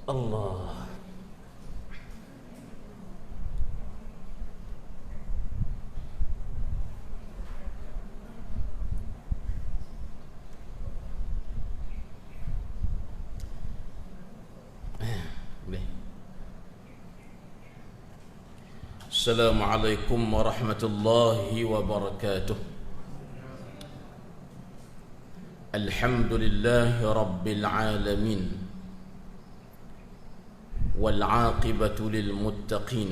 Allah. Boleh. Assalamualaikum warahmatullahi wabarakatuh. Alhamdulillahi rabbil alamin. والعاقبة للمتقين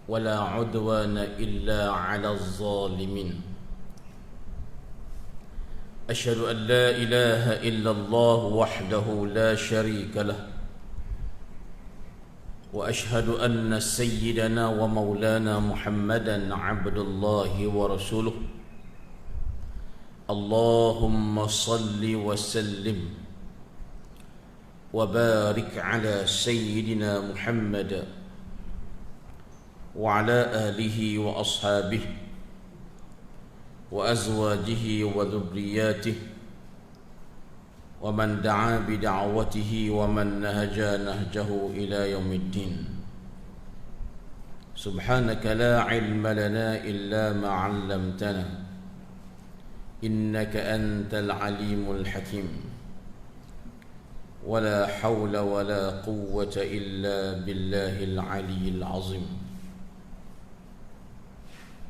ولا عدوان إلا على الظالمين أشهد أن لا إله إلا الله وحده لا شريك له وأشهد أن سيدنا ومولانا محمدا عبد الله ورسوله اللهم صل وسلم وبارك على سيدنا محمد وعلى آله وأصحابه وأزواجه وذرياته ومن دعا بدعوته ومن نهج نهجه إلى يوم الدين سبحانك لا علم لنا إلا ما علمتنا إنك أنت العليم الحكيم ولا حول ولا قوة إلا بالله العلي العظيم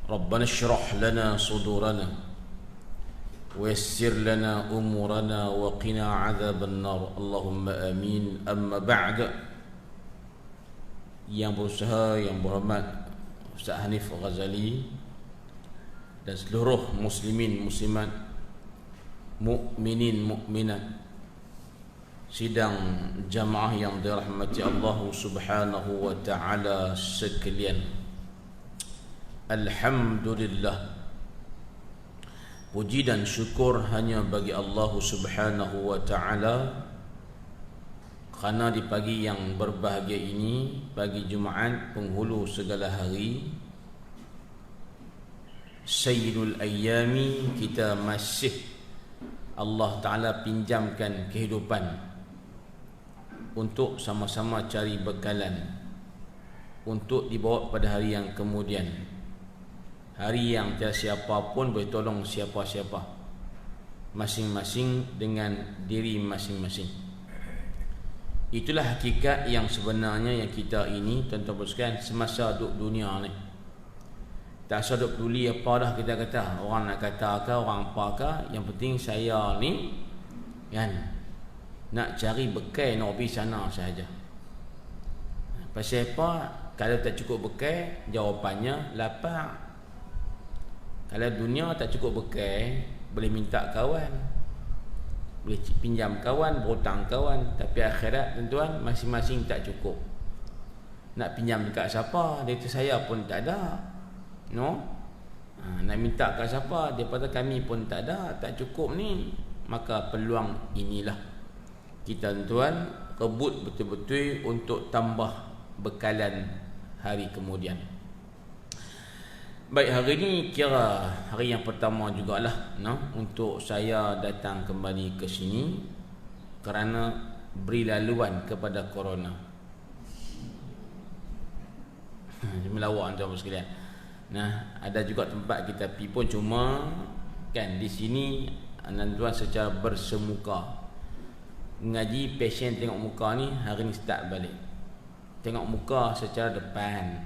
ربنا اشرح لنا صدورنا ويسر لنا أمورنا وقنا عذاب النار اللهم آمين. أما بعد, yang berusaha, yang berhormat Ustaz Hanif Ghazali dan seluruh muslimin muslimat, mukminin mukminat, sidang jamaah yang dirahmati Allah Subhanahu wa taala sekalian. Alhamdulillah, puji dan syukur hanya bagi Allah Subhanahu wa taala kerana di pagi yang berbahagia ini, pagi Jumaat penghulu segala hari, Sayyidul Ayyami, kita masih Allah Ta'ala pinjamkan kehidupan untuk sama-sama cari bekalan untuk dibawa pada hari yang kemudian, hari yang tiada siapa pun boleh tolong siapa-siapa, masing-masing dengan diri masing-masing. Itulah hakikat yang sebenarnya yang kita ini, tuan-tuan sekalian, semasa duduk dunia ni tak usah duk peduli apa dah kita kata, orang nak kata ke, orang apa ke, yang penting saya ni kan nak cari bekal nak pergi sana sahaja. Pasal apa? Kalau tak cukup bekal, jawapannya lapar. Kalau dunia tak cukup bekal, boleh minta kawan, boleh pinjam kawan, berhutang kawan. Tapi akhirat, tuan-tuan, masing-masing tak cukup. Nak pinjam dekat siapa? Dia kata saya pun tak ada, no? Nak minta kat siapa? Dia kata kami pun tak ada, tak cukup ni. Maka peluang inilah kita, tuan, rebut betul-betul untuk tambah bekalan hari kemudian. Baik, hari ini kira hari yang pertama jugalah, no, untuk saya datang kembali ke sini kerana beri laluan kepada corona. Melawak tuan sekalian. Nah, ada juga tempat kita pergi pun, cuma kan di sini tuan secara bersemuka. Ngaji pasien tengok muka ni, hari ni start balik. Tengok muka secara depan.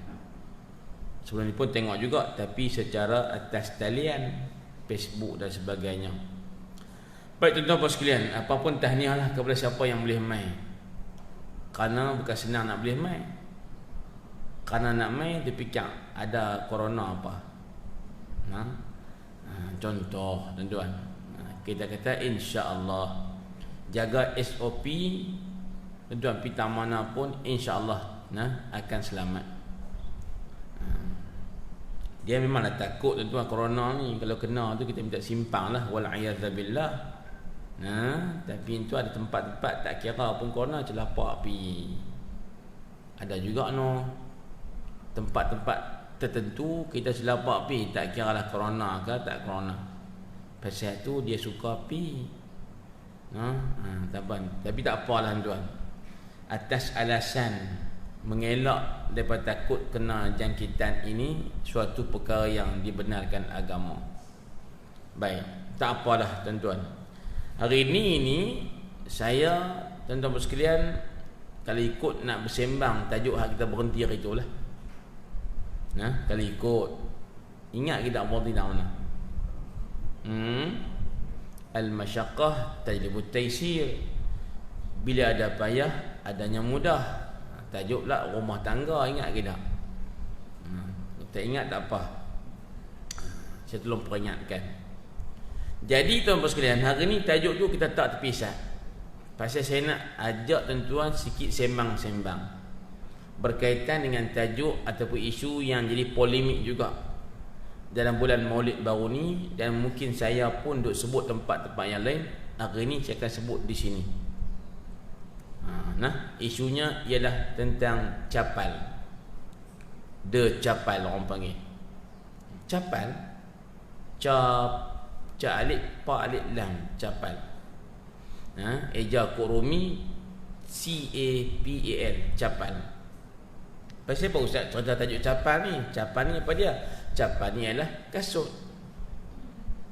Sebelum ni pun tengok juga, tapi secara atas talian, Facebook dan sebagainya. Baik tuan-tuan sekalian, apapun tahniahlah kepada siapa yang boleh mai. Kerana bukan senang nak boleh mai. Kerana nak mai, dia fikir ada corona apa. Contoh tuan-tuan, kita kata insya-Allah jaga SOP, tuan-tuan pergi mana pun insya-Allah akan selamat. Dia memanglah takut tuan-tuan corona ni, kalau kena tu kita minta simpang lah, wal'iyadzabillah. Tapi tu ada tempat-tempat tak kira pun corona, celapak pergi. Ada juga tempat-tempat tertentu kita celapak pergi, tak kira lah corona ke tak corona. Pasal tu dia suka pergi. Tapi tak apalah tuan. Atas alasan mengelak daripada takut kena jangkitan ini, suatu perkara yang dibenarkan agama. Baik, tak apalah tuan-tuan. Hari ini saya, tuan-tuan sekalian, kalau ikut nak bersembang tajuk hak kita berhenti hari itulah. Kalau ikut, ingat kita berhenti nak mana? Al-masyaqqah tajlibut taysir. Bila ada payah, adanya mudah. Tajuk pula rumah tangga, ingat ke tak? Tak ingat tak apa, saya tolong peringatkan. Jadi tuan-tuan sekalian, hari ni tajuk tu kita tak terpisah. Pasal saya nak ajak tuan-tuan sikit sembang-sembang berkaitan dengan tajuk ataupun isu yang jadi polemik juga dalam bulan Maulid baru ni, dan mungkin saya pun duk sebut tempat-tempat yang lain. Hari ni saya akan sebut di sini. Isunya ialah tentang capal. Capal orang panggil. Capal, ca alif pa alif lam, capal. Eja Kurumi, CAPAL, capal. Pasal apa ustaz cerita tajuk capal ni? Capal ni apa dia? Capal ni ialah kasut,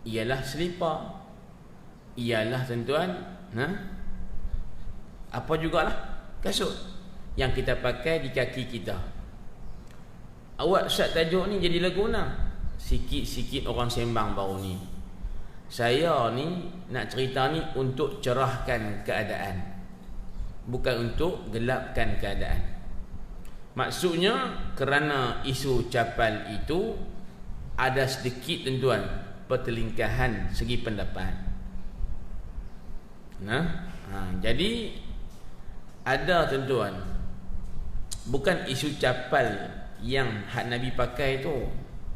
ialah selipar, ialah tuan-tuan, apa jugalah kasut yang kita pakai di kaki kita. Awak ustaz tajuk ni jadi laguna. Sikit-sikit orang sembang baru ni. Saya ni nak cerita ni untuk cerahkan keadaan, bukan untuk gelapkan keadaan. Maksudnya kerana isu capal itu ada sedikit tuan-tuan pertelingkahan segi pendapat. Jadi ada tuan-tuan, bukan isu capal yang hak Nabi pakai tu,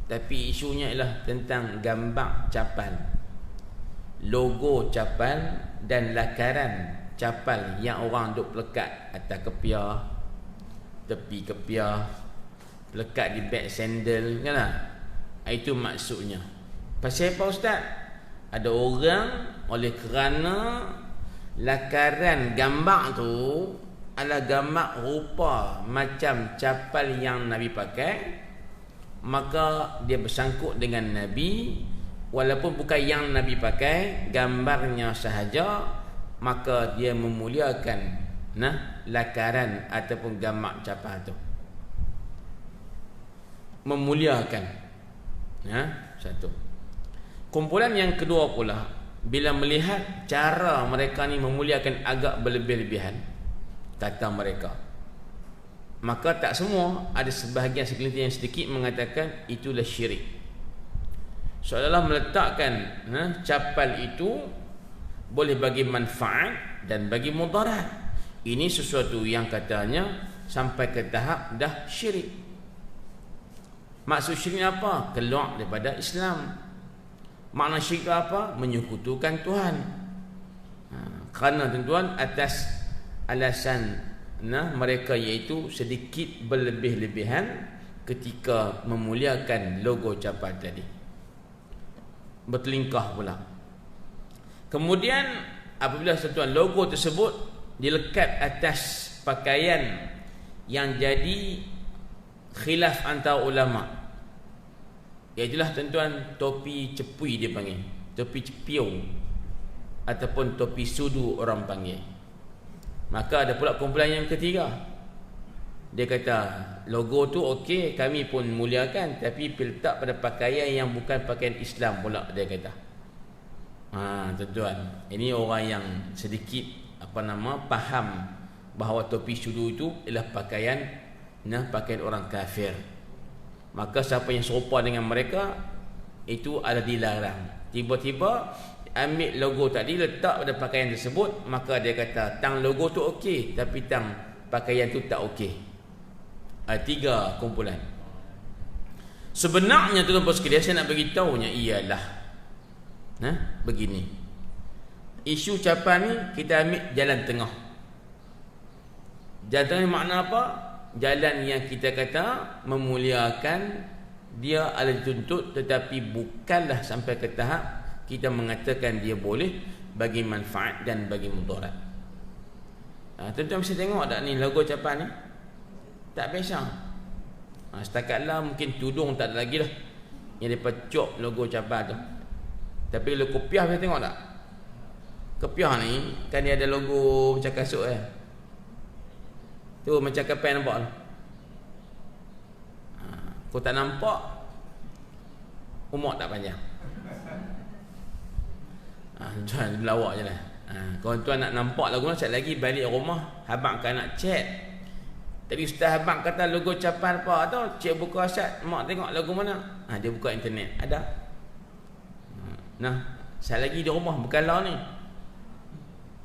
tapi isunya ialah tentang gambar capal, logo capal dan lakaran capal yang orang duk pelekat atas kepiah, tepi kepiah, pelekat di beg sandal, kan? Itu maksudnya. Pasal apa ustaz? Ada orang oleh kerana lakaran gambar tu adalah gambar rupa macam capal yang Nabi pakai, maka dia bersangkut dengan Nabi, walaupun bukan yang Nabi pakai, gambarnya sahaja, maka dia memuliakan lakaran ataupun gambar capal tu. Memuliakan. Satu. Kumpulan yang kedua pula, bila melihat cara mereka ni memuliakan agak berlebih-lebihan, kata mereka, maka tak semua, ada sebahagian segelintir yang sedikit mengatakan itulah syirik. Seolah-olah meletakkan capal itu boleh bagi manfaat dan bagi mudarat. Ini sesuatu yang katanya sampai ke tahap dah syirik. Maksud syirik apa? Keluar daripada Islam. Makna syirik apa? Menyekutukan Tuhan. Kerana tuan-tuan atas alasan mereka iaitu sedikit berlebih-lebihan ketika memuliakan logo capal tadi. Bertelingkah pula. Kemudian apabila tuan logo tersebut dilekat atas pakaian yang jadi khilaf antara ulama, iaitulah tuan-tuan topi cepui dia panggil, topi cepiu ataupun topi sudu orang panggil. Maka ada pula kumpulan yang ketiga, dia kata logo tu okey, kami pun muliakan, tapi letak pada pakaian yang bukan pakaian Islam pula, dia kata. Tuan-tuan, ini orang yang sedikit faham bahawa topi sudu itu ialah pakaian orang kafir. Maka siapa yang serupa dengan mereka itu adalah dilarang. Tiba-tiba ambil logo tadi letak pada pakaian tersebut, maka dia kata tang logo tu okey, tapi tang pakaian tu tak okey. Tiga kumpulan. Sebenarnya tuan-tuan sekalian, saya nak beritahunya ialah begini. Isu capal ni kita ambil jalan tengah. Jalan tengah makna apa? Jalan yang kita kata memuliakan, dia ada dituntut, tetapi bukanlah sampai ke tahap kita mengatakan dia boleh. bagi manfaat dan bagi mudarat. Tuan-tuan mesti tengok tak ni logo ucapan ni? Tak biasa. Setakatlah mungkin tudung tak ada lagi dah yang dia pecok logo ucapan tu. Tapi kalau kopiah kita tengok tak? Kopiah ni kan dia ada logo macam kasut tu macam kapen nampak tu. Kau tak nampak, umur tak panjang. Tuan melawak je lah. Kalau tuan nak nampak lagu ni, sekali lagi balik rumah, abang kan nak chat. Tadi ustaz abang kata logo ucapan apa tau, cik buka asat, mak tengok lagu mana. Dia buka internet, ada. Nah, sekali lagi di rumah, bukan lah ni.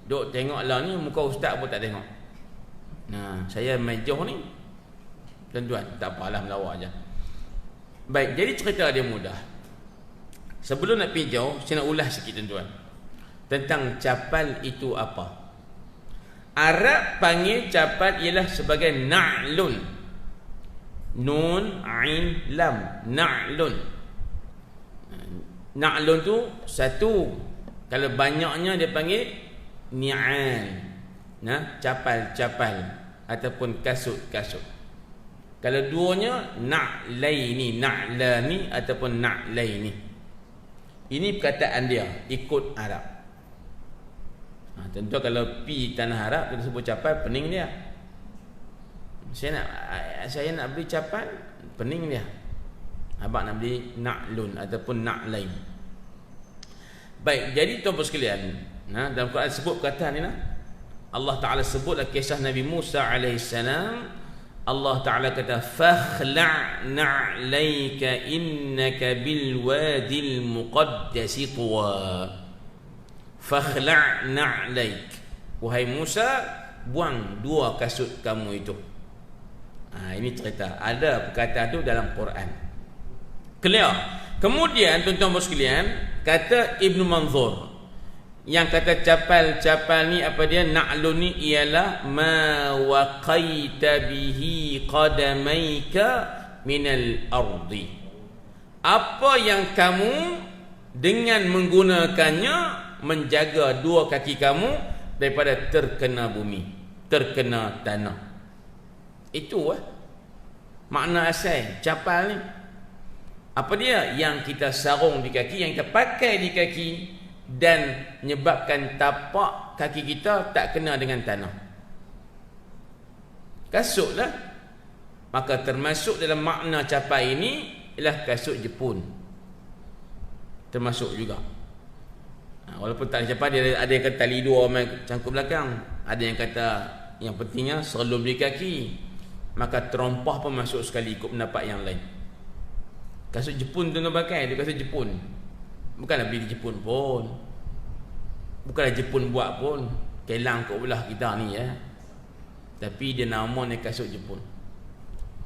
Duk tengok lah ni, muka ustaz pun tak tengok. Nah, saya mejoh ni. Tuan-tuan, tak apalah melawak je. Baik, jadi cerita dia mudah. Sebelum nak pergi jauh, saya nak ulas sikit tuan-tuan tentang capal itu apa. Arab panggil capal ialah sebagai na'lun. Nun, ain, lam. Na'lun. Na'lun tu satu. Kalau banyaknya dia panggil ni'al. Capal-capal ataupun kasut-kasut. Kalau duanya na'laini, na'lani ataupun na'laini. Ini perkataan dia ikut Arab. Tentu kalau pi tanah Arab kita sebut capal, pening dia. Saya nak beli capal, pening dia. Abang nak beli na'lun ataupun na'lain. Baik, jadi tuan-tuan sekalian, dalam Quran sebut perkataan ni Allah Ta'ala sebutlah kisah Nabi Musa alaihissalam. Allah Ta'ala kata fakhla' na'laika innaka bil wadil muqaddasi tuwa. Fakhla' na'laik, wahai Musa, buang dua kasut kamu itu. Ini cerita, ada perkataan tu dalam Quran. Clear. Kemudian tuan-tuan sekalian, kata Ibn Manzur, yang kata capal-capal ni apa dia, na'lun ni ialah ma waqaita bihi qadamaika minal ardi. Apa yang kamu dengan menggunakannya menjaga dua kaki kamu daripada terkena bumi, terkena tanah. Itu makna asal capal ni. Apa dia? Yang kita sarung di kaki, yang kita pakai di kaki, dan menyebabkan tapak kaki kita tak kena dengan tanah. Kasut lah. Maka termasuk dalam makna capai ini ialah kasut Jepun. Termasuk juga. Walaupun tak capai, dia ada yang kata tali dua main cangkuk belakang. Ada yang kata yang pentingnya serlum di kaki. Maka terompah pun masuk sekali ikut pendapat yang lain. Kasut Jepun tu nak pakai, dia kasut Jepun. Bukanlah beli di Jepun pun, bukanlah Jepun buat pun, kelang kat belah kita ni tapi dia nama ni kasut Jepun.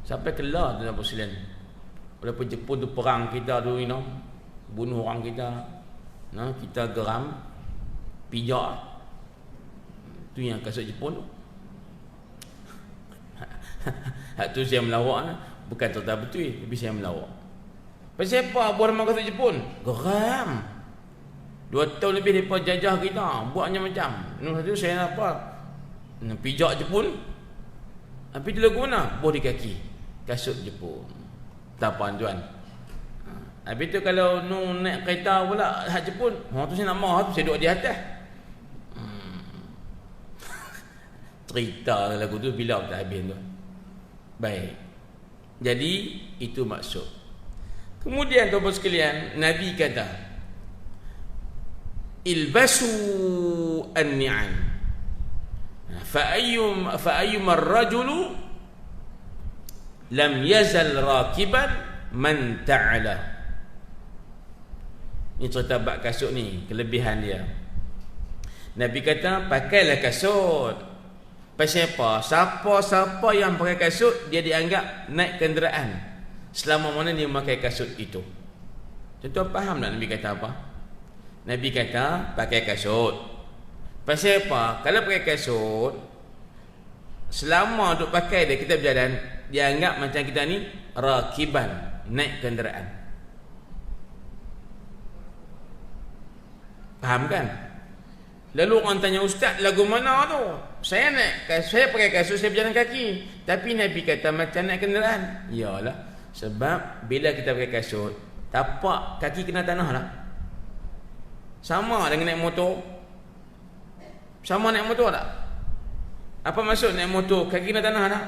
Sampai kelar dalam persilan. Walaupun Jepun tu perang kita tu, bunuh orang kita, kita geram, pijak. Tu yang kasut Jepun tu. Hak tu saya melawak, bukan cerita betul, tapi saya melawak. Pasal apa buat nama kasut Jepun? Geram. 2 tahun lebih mereka jajah kita, buatnya macam. Nombor satu saya nak apa? Pijak Jepun. Tapi dia lagu mana? Buah di kaki. Kasut Jepun. Tak apa tuan. Habis tu kalau naik kereta pula hak Jepun, tu saya nak mahu tu saya duduk di atas. Cerita lagu tu bila tak habis tu. Baik. Jadi itu maksud. Kemudian tuan-tuan sekalian, Nabi kata ilbasu an-ni'al fa ayyum ar-rajulu lam yazal rakiban man ta'ala. Ini cerita bab kasut ni, kelebihan dia. Nabi kata pakailah kasut. Pasal apa? Siapa-siapa yang pakai kasut, dia dianggap naik kenderaan selama mana dia memakai kasut itu. Tuan-tuan faham tak Nabi kata apa? Nabi kata pakai kasut. Pasal apa? Kalau pakai kasut, selama duk pakai dia, kita berjalan, dia anggap macam kita ni rakiban, naik kenderaan. Faham kan? Lalu orang tanya, ustaz, lagu mana tu? Saya pakai kasut, saya berjalan kaki. Tapi Nabi kata macam naik kenderaan. Yalah, sebab bila kita pakai kasut, tapak kaki kena tanah lah. Sama dengan naik motor. Sama naik motor tak? Apa maksud naik motor kaki kena tanah tak?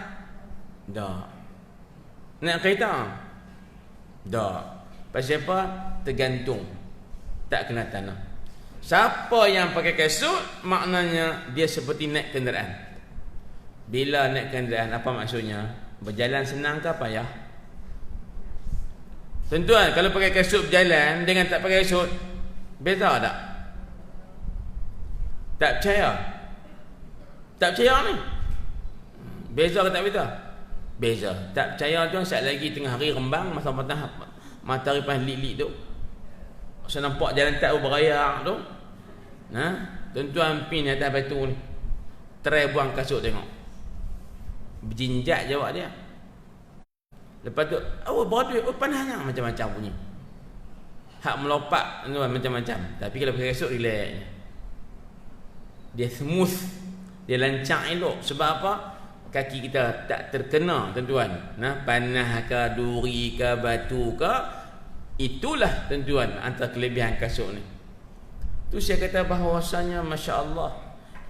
Tak. Naik kereta? Tak. Pasal apa? Tergantung. Tak kena tanah. Siapa yang pakai kasut, maknanya dia seperti naik kenderaan. Bila naik kenderaan, apa maksudnya? Berjalan senang ke payah? Tuan-tuan, kalau pakai kasut berjalan dengan tak pakai kasut, beza tak? Tak percaya? Tak percaya ni? Beza ke tak beza? Beza. Tak percaya tuan, saat lagi tengah hari rembang, masa matahari pas lik-lik tu, saya nampak jalan tak berayak tu. Tuan-tuan pin atas batu ni, try buang kasut tengok. Berjinjat jawab dia. Lepas tu, berdua, panasnya macam-macam bunyi. Hak melopak tuan, macam-macam. Tapi kalau pakai kasut, relax. Dia smooth, dia lancang elok. Sebab apa? Kaki kita tak terkena, tuan-tuan. Panas ke, duri ke, batu ke. Itulah, tuan-tuan, antara kelebihan kasut ni. Tu saya kata bahawasanya, Masya Allah,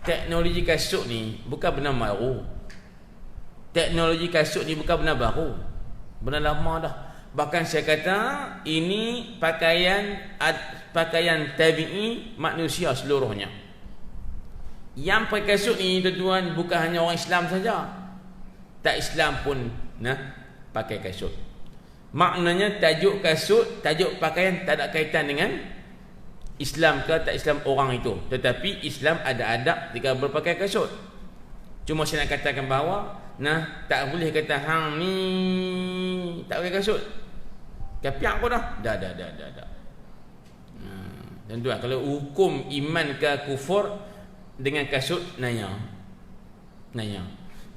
teknologi kasut ni bukan benda baru. Teknologi kasut ni bukan benda baru, benda lama dah. Bahkan saya kata ini pakaian tabi'i manusia seluruhnya. Yang pakai kasut ni, tuan-tuan, bukan hanya orang Islam saja. Tak Islam pun pakai kasut. Maknanya tajuk kasut, tajuk pakaian tak ada kaitan dengan Islam ke tak Islam orang itu. Tetapi Islam ada adab ketika berpakai kasut. Cuma saya nak katakan bahawa tak boleh kata hang ni tak pakai kasut, kapiak pun dah. Dah. Tuan-tuan, kalau hukum iman ke kufur dengan kasut, nanya.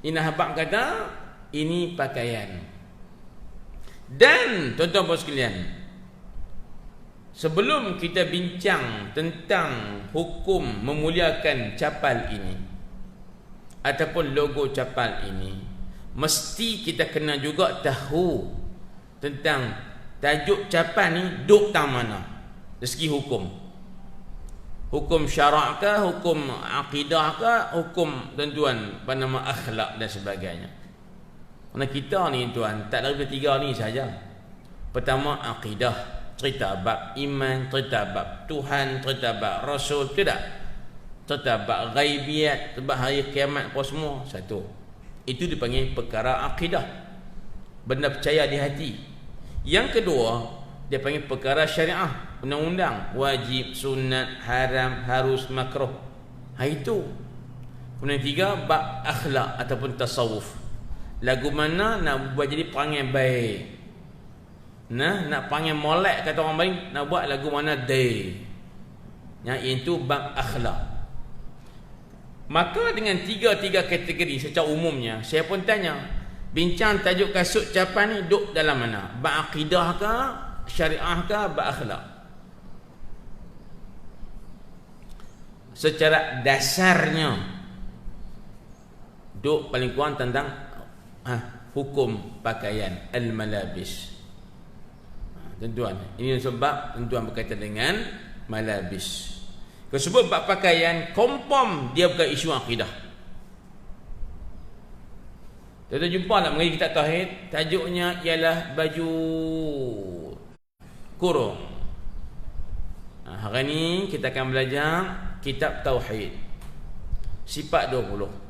Ini habaq kata ini pakaian. Dan tuan-tuan bos sekalian, sebelum kita bincang tentang hukum memuliakan capal ini ataupun logo capal ini, mesti kita kena juga tahu tentang tajuk capal ni duk tang mana dari segi hukum. Hukum syarak ke, hukum akidah ke, hukum tuan-tuan akhlak dan sebagainya. Kerana kita ni tuan, tak lebih 3 ni saja. Pertama akidah, cerita bab iman, cerita bab Tuhan, cerita bab Rasul, tidak. Cerita bab ghaibiyat, bab hari kiamat apa semua, satu. Itu dipanggil perkara akidah, benda percaya di hati. Yang kedua, dia panggil perkara syariah, undang-undang, wajib, sunat, haram, harus, makruh. Itu. Kemudian 3, bab akhlak ataupun tasawuf. Lagu mana nak buat jadi perangai baik, nak panggil molek kata orang baik, nak buat lagu mana day. Itu bab akhlak. Maka dengan 3 kategori secara umumnya, saya pun tanya, bincang tajuk kasut capal ni duk dalam mana? Bab akidah ke, syariah ke, bab akhlak? Secara dasarnya duk paling kurang tentang hukum pakaian al-malabis. Tuan-tuan, ini sebab tuan-tuan berkaitan dengan malabis. Sebab bab pakaian confirm dia bukan isu akidah. Tuan-tuan jumpa tak mengaji kitab tauhid, tajuknya ialah baju kurung. Hari ni kita akan belajar kitab tauhid sifat 20.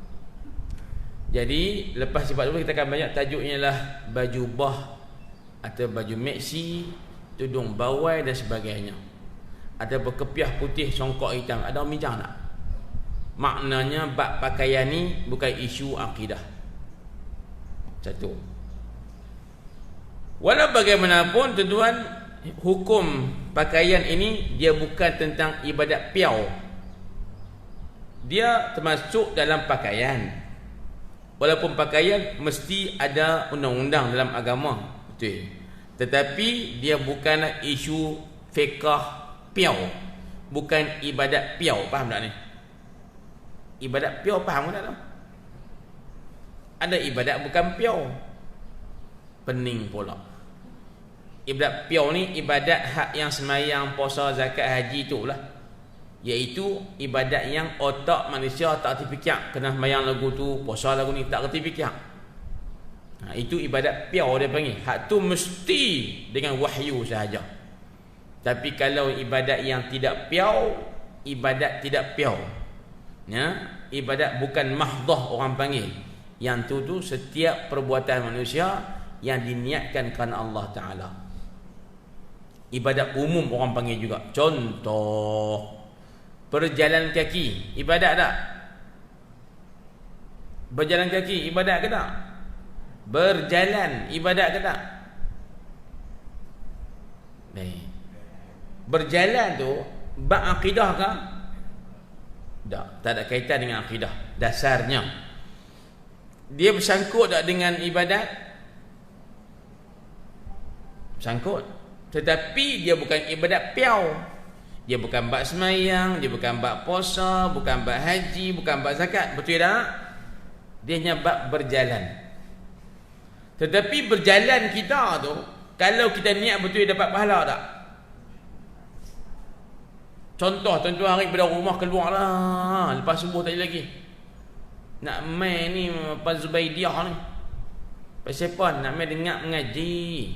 Jadi lepas sifat 20 kita akan belajar tajuknya ialah baju bah atau baju meksi, tudung bawai dan sebagainya. Ada berkepiah putih, songkok hitam. Ada orang bincang tak? Maknanya bab pakaian ni bukan isu akidah. Satu. Walau bagaimanapun tuan-tuan, hukum pakaian ini dia bukan tentang ibadat piau. Dia termasuk dalam pakaian. Walaupun pakaian mesti ada undang-undang dalam agama, betul. Tetapi dia bukanlah isu fiqh piau, bukan ibadat piau, faham tak ni? Ibadat pure faham tak tu? Ada ibadat bukan pure. Pening pula. Ibadat pure ni ibadat hak yang semayang, puasa, zakat, haji tu lah. Iaitu ibadat yang otak manusia tak kerti fikir. Kena semayang lagu tu, puasa lagu ni, tak kerti fikir. Itu ibadat pure dia panggil. Hak tu mesti dengan wahyu sahaja. Tapi kalau ibadat yang tidak pure, ibadat tidak pure, ya, ibadat bukan mahdah orang panggil. Yang tu setiap perbuatan manusia yang diniatkan kerana Allah Ta'ala. Ibadat umum orang panggil juga. Contoh, berjalan kaki, ibadat tak? Berjalan kaki, ibadat ke tak? Berjalan, ibadat ke tak? Berjalan tu bab akidah ke? Tak ada kaitan dengan akidah. Dasarnya dia bersangkut tak dengan ibadat? Bersangkut. Tetapi dia bukan ibadat piau. Dia bukan bab semayang, dia bukan bab puasa, bukan bab haji, bukan bab zakat. Betul tak? Dia hanya bab berjalan. Tetapi berjalan kita tu, kalau kita niat betul dapat pahala tak? Contoh, tuan-tuan hari pada rumah keluar lah, lepas subuh tadi lagi nak main ni Pak Zubaidiah ni, pasal apa? Nak main dengar mengaji.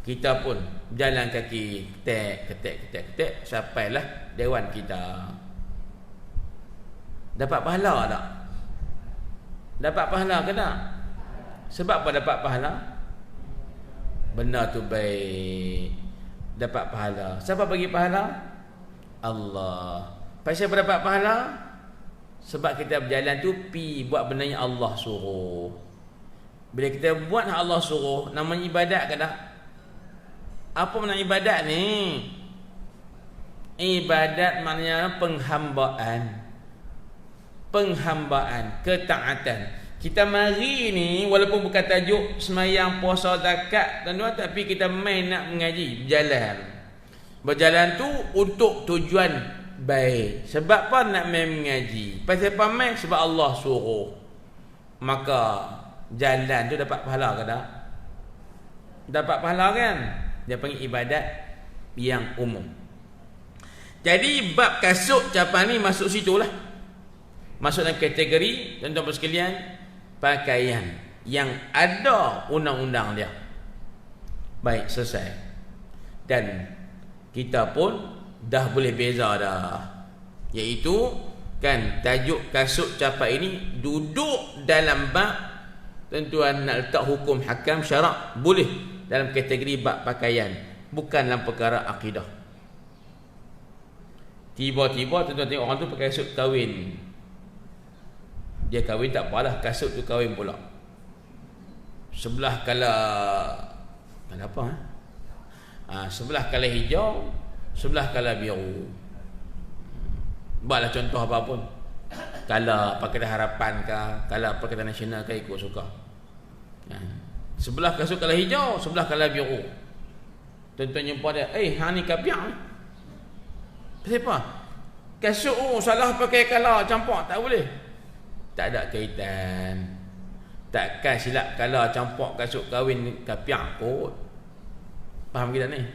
Kita pun jalan kaki, ketek sampailah dewan kita. Dapat pahala tak? Dapat pahala ke tak? Sebab apa dapat pahala? Benda tu baik, dapat pahala. Siapa bagi pahala? Allah. Pasal apa dapat pahala? Sebab kita berjalan tu pi buat benda yang Allah suruh. Bila kita buat yang Allah suruh, namanya ibadat ke tak? Apa makna ibadat ni? Ibadat maknanya penghambaan. Penghambaan, ketaatan. Kita mari ni walaupun bukan tajuk semayang, puasa, zakat, tuan-tuan, tapi kita main nak mengaji, berjalan. Berjalan tu untuk tujuan baik. Sebab apa nak main mengaji? Pasal apa main? Sebab Allah suruh. Maka jalan tu dapat pahala ke tak? Dapat pahala kan? Dia panggil ibadat yang umum. Jadi bab kasut capan ni masuk situ lah. Masuk dalam kategori, tuan-tuan sekalian, pakaian yang ada undang-undang dia. Baik, selesai. Dan kita pun dah boleh beza dah. Iaitu kan tajuk kasut capai ini duduk dalam bab, tuan-tuan nak letak hukum hakam syarak, boleh dalam kategori bab pakaian, bukan dalam perkara akidah. Tiba-tiba tuan-tuan tengok orang tu pakai kasut kahwin. Dia kahwin tak apalah, kasut tu kahwin pula. Sebelah kala apa? Sebelah kala hijau, sebelah kala biru. Buatlah contoh apa pun. Kala Pakatan Harapan ke, kala Pakatan Nasional ke, ikut suka. Sebelah kasut kala hijau, sebelah kala biru. Tuan-tuan jumpa dia, hang ni kapiak ni. Pasal apa? Kasut salah pakai kala campak, tak boleh. Tak ada kaitan. Takkan silap kala campak kasut kahwin kapiak kot. Faham kita ni?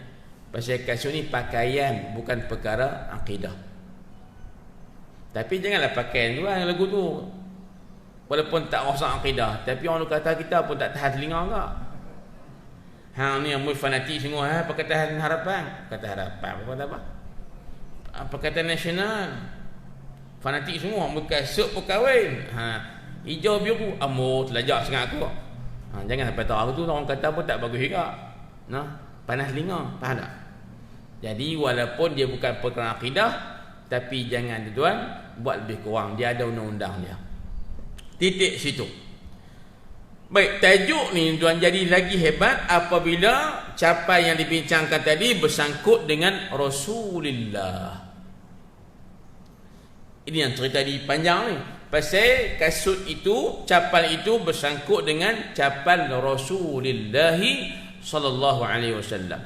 Pasal kasut ni pakaian, bukan perkara akidah. Tapi janganlah pakai tu lah lagu tu. Walaupun tak rosak akidah, tapi orang kata kita pun tak tahan telinga enggak. Hang ni yang fanatik semua, Pakatan Harapan. Pakatan Harapan apa? Pakatan Nasional. Fanatik semua, kasut pun kahwin. Hijau biru, telajak sangat aku. Jangan sampai tahu tu orang kata pun tak bagus juga. Panas telinga, faham tak? Jadi walaupun dia bukan perkara akidah, tapi jangan tuan buat lebih kurang, dia ada undang-undang dia. Titik situ. Baik, tajuk ni tuan jadi lagi hebat apabila capai yang dibincangkan tadi bersangkut dengan Rasulullah. Ini yang cerita di panjang ni. Pasal kasut itu, capal itu bersangkut dengan capal Rasulullah sallallahu alaihi wasallam.